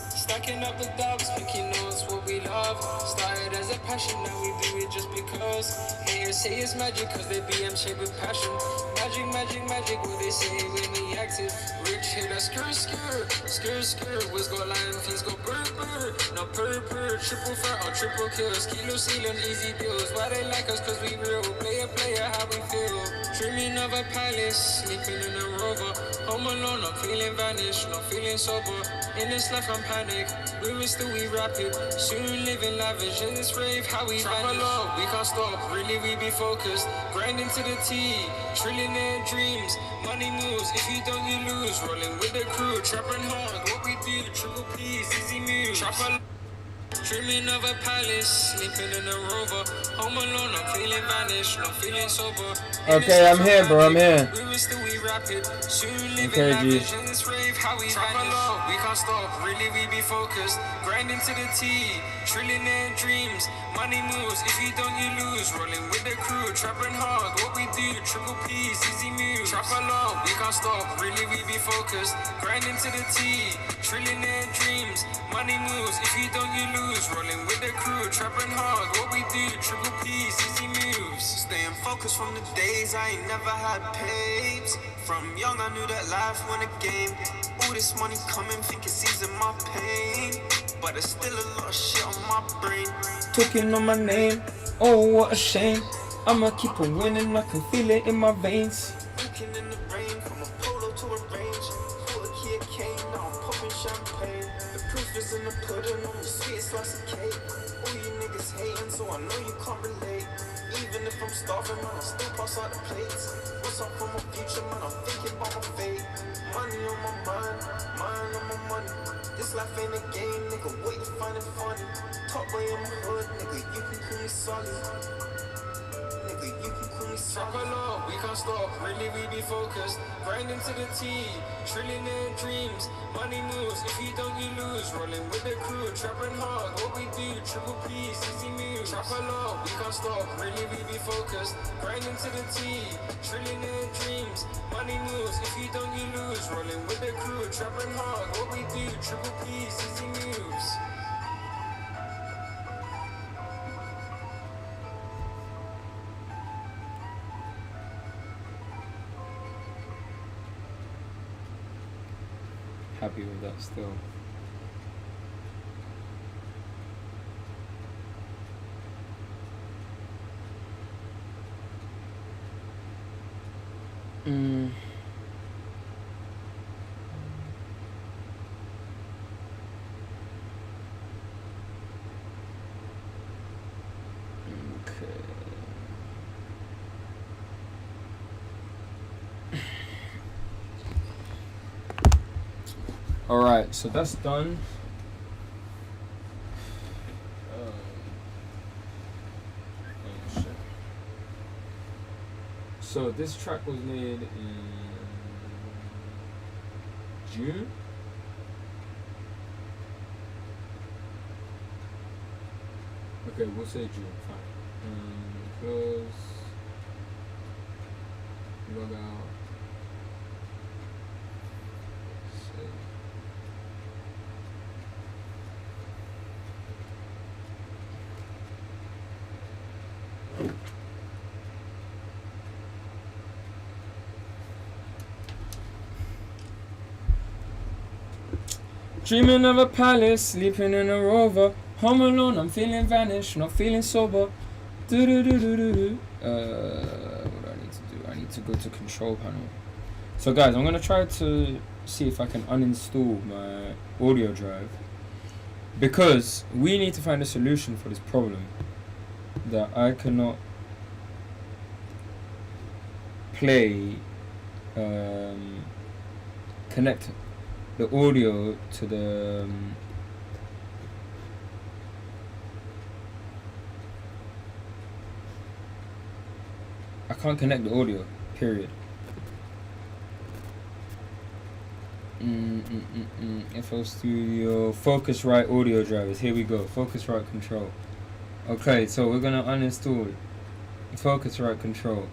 Stacking up the dubs, making notes what we love. Started as a passion, now we do it just because. Haters say it's magic, cause they BM shaped with passion. Magic, magic, magic, what they say when we active. Rich hitter, skr. Wiz got lion, fiends got burr. No purr, triple fat or triple kills. Kilo ceiling, easy bills. Why they like us, cause we real. Player, how we feel. Dreaming of a palace, sleeping in a rover. Home alone, not feeling vanished, not feeling sober. In this life I'm panic, we will still we rapid. Soon living lavish in this rave, how we trap along, we can't stop, really we be focused. Grinding to the T, trillionaire dreams. Money moves, if you don't you lose. Rolling with the crew, trapping hard, what we do. Triple P's, easy moves. Trap along. Dreaming of a palace, sleeping in a rover. Home alone, I'm feeling vanished, not feeling sober. Okay, I'm here, bro. I'm here. We will still we rapid. Soon living Okay, G. lavish in this rave, how we trap along, we can't stop, really we be focused. Grinding to the T, trillionaire dreams. Money moves, if you don't you lose. Rolling with the crew, trapping hard, what we do. Triple P's, easy moves. Trap along, we can't stop, really we be focused. Grinding to the T, trillionaire dreams. Money moves, if you don't you lose. Rolling with the crew, trapping hard, what we do. Triple P's, easy moves. Staying focused from the days I ain't never had papes. From young I knew that life won a game. All this money coming, think it's easing my pain. But there's still a lot of shit on my brain. Talking on my name, oh what a shame. I'ma keep on winning, I can feel it in my veins. Drinking in the rain, from a polo to a range. 40 a cane, now I'm popping champagne. The proof is in in the pudding on the sweet slice of cake. All you niggas hating, so I know you can't relate. Even if I'm starving, man, I still pass out the plates. What's up for my future, man? I'm thinking about my fate. Money on my mind on my money. This life ain't a game, nigga. What you finding funny? Top boy in my hood, nigga. You can call me Sully. Nigga, you can call me Trap Sully. along, we can't stop, really we be focused. Grinding to the T, trillionaire dreams. Money moves, if you don't you lose. Rolling with the crew, trapping hard, what we do. Triple P's, easy moves. Trap along, we can't stop, really we be focused. Grinding to the T, trillionaire dreams. Money moves, if you don't you lose. Rolling with the crew, trapping hard, what we do. Triple P's, easy moves. Happy with that still. Alright, so that's done. Oh shit. So this track was made in June. Okay, we'll say June, fine. Close. Log out. Save. Dreaming of a palace, sleeping in a rover. Home alone, I'm feeling vanished, not feeling sober. What do I need to do? I need to go to control panel. So guys, I'm gonna try to see if I can uninstall my audio drive, because we need to find a solution for this problem that I cannot play, connect the audio to the I can't connect the audio, period. FL Studio, Focusrite audio drivers, here we go, Focusrite control. Okay, so we're gonna uninstall Focusrite control.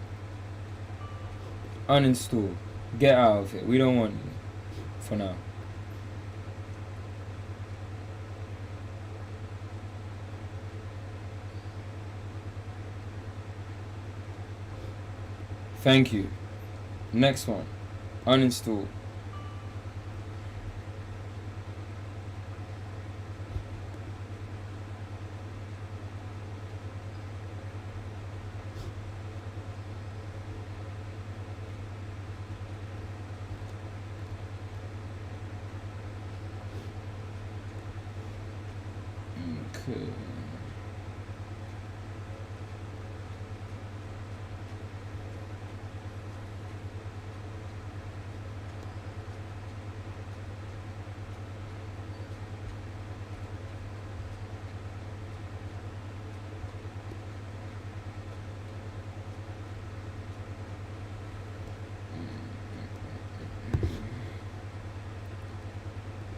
Uninstall, get out of it, we don't want you for now. Thank you. Next one. Uninstall. Okay.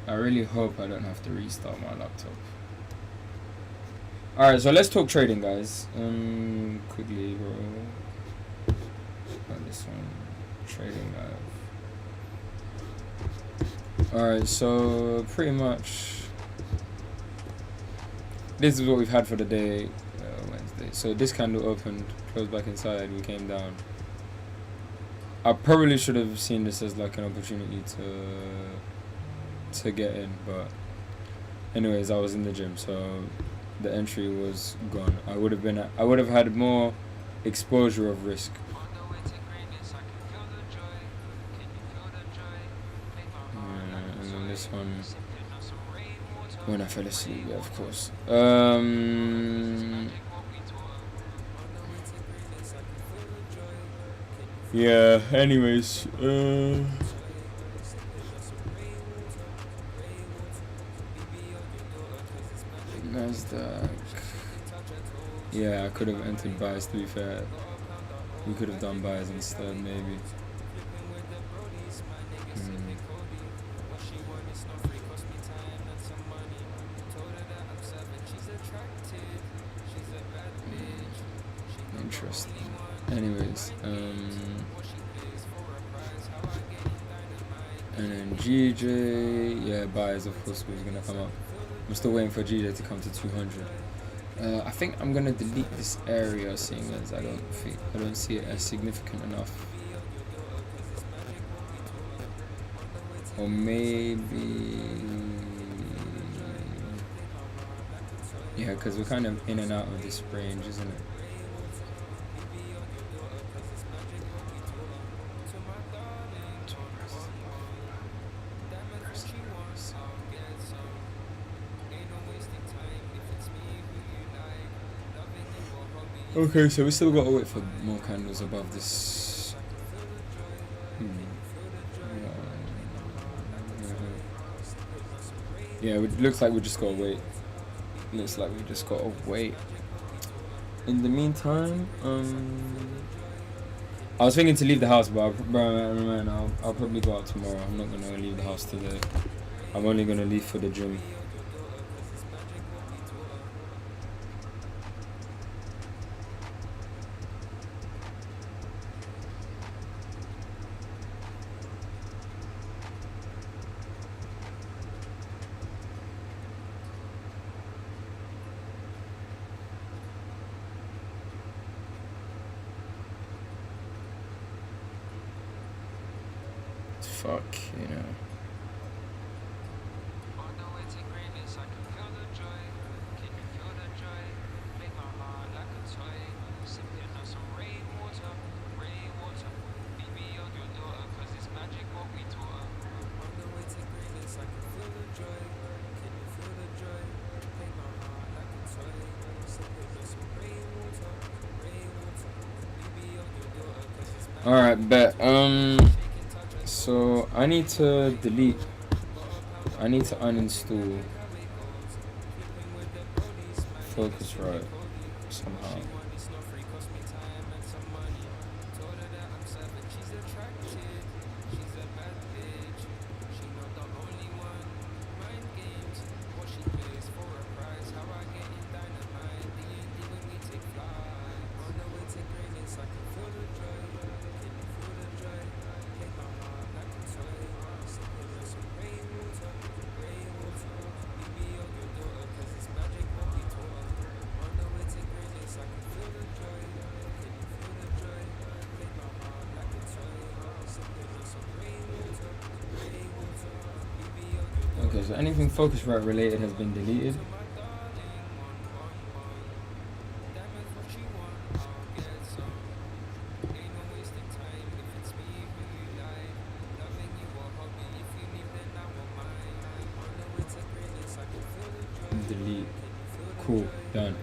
I really hope I don't have to restart my laptop. Alright, so let's talk trading, guys. Quickly, bro. This one. Trading live. Alright, so pretty much this is what we've had for the day, Wednesday. So this candle opened, closed back inside, we came down. I probably should have seen this as like an opportunity to get in, but anyways, I was in the gym, so the entry was gone. I would have had more exposure of risk. And then this one, When I fell asleep, yeah, of course. Yeah, anyways. Nasdaq. Yeah, I could have entered buys, to be fair. We could have done buys instead, maybe. Interesting. Anyways, and then GJ, yeah, buys, of course, was gonna come up. I'm still waiting for GJ to come to 200. I think I'm gonna delete this area, seeing as I don't see it as significant enough. Or maybe, yeah, because we're kind of in and out of this range, isn't it? Okay, so we still got to wait for more candles above this. Yeah, it looks like we just gotta wait. Looks like we just gotta wait. In the meantime, I was thinking to leave the house, but I'll probably go out tomorrow. I'm not gonna leave the house today. I'm only gonna leave for the gym. Fuck, you know. Alright, bet. So I need to delete. I need to uninstall Focusrite somehow. Okay, so anything Focusrite related has been deleted. Delete. Cool, done.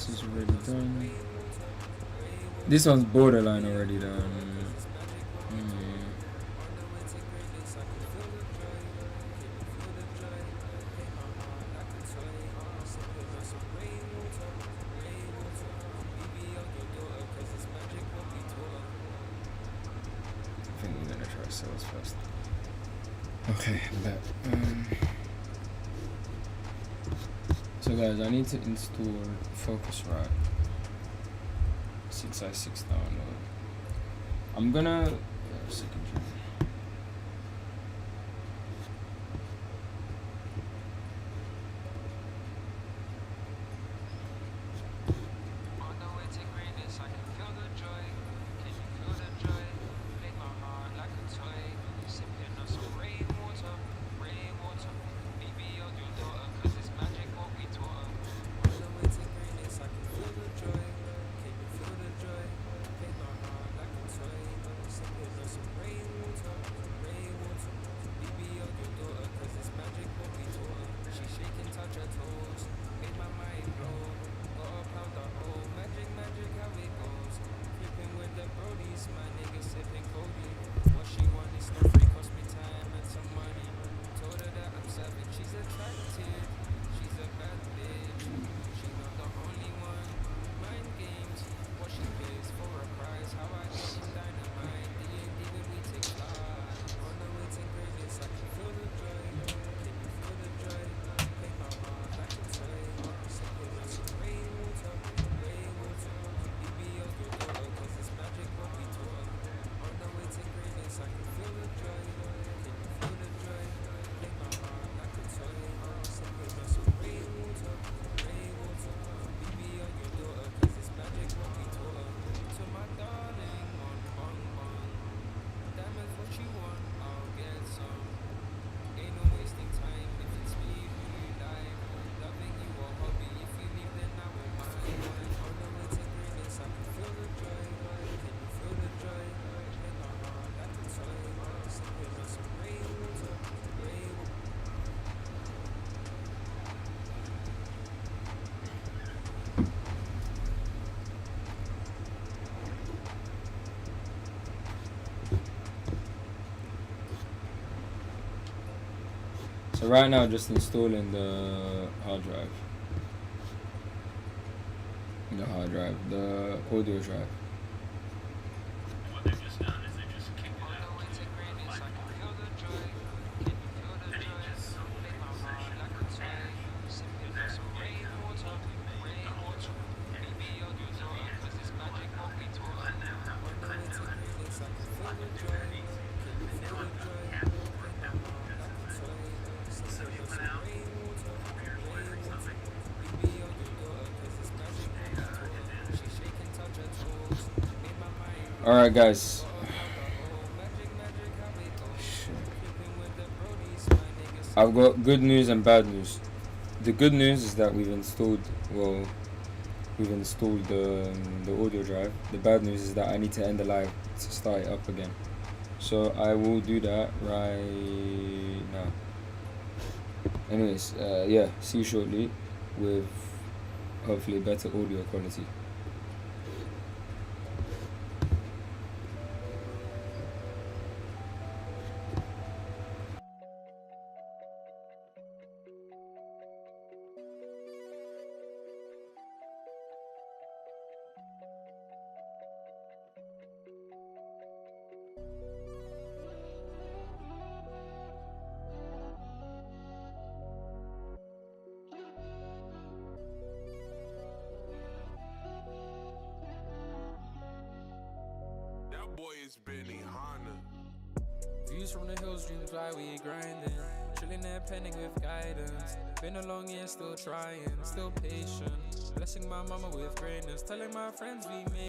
This is already done. This one's borderline already done. I think we're gonna try sales first. Okay, that. So guys, I need to install Focusrite 6i6 download. I'm gonna second try. So right now, just installing the hard drive. The audio drive. What they've just done is they've just kicked it out. Then it just sold a possession for 10. That's great. Alright guys. I've got good news and bad news. The good news is that we've installed the audio drive. The bad news is that I need to end the live to start it up again. So I will do that right now. Anyways, yeah, see you shortly with hopefully better audio quality. Boy is Benny Hanna. Views from the hills, dreams why we grinding. Chilling there, penning with guidance. Been a long year, still trying, still patient. Blessing my mama with greatness. Telling my friends we made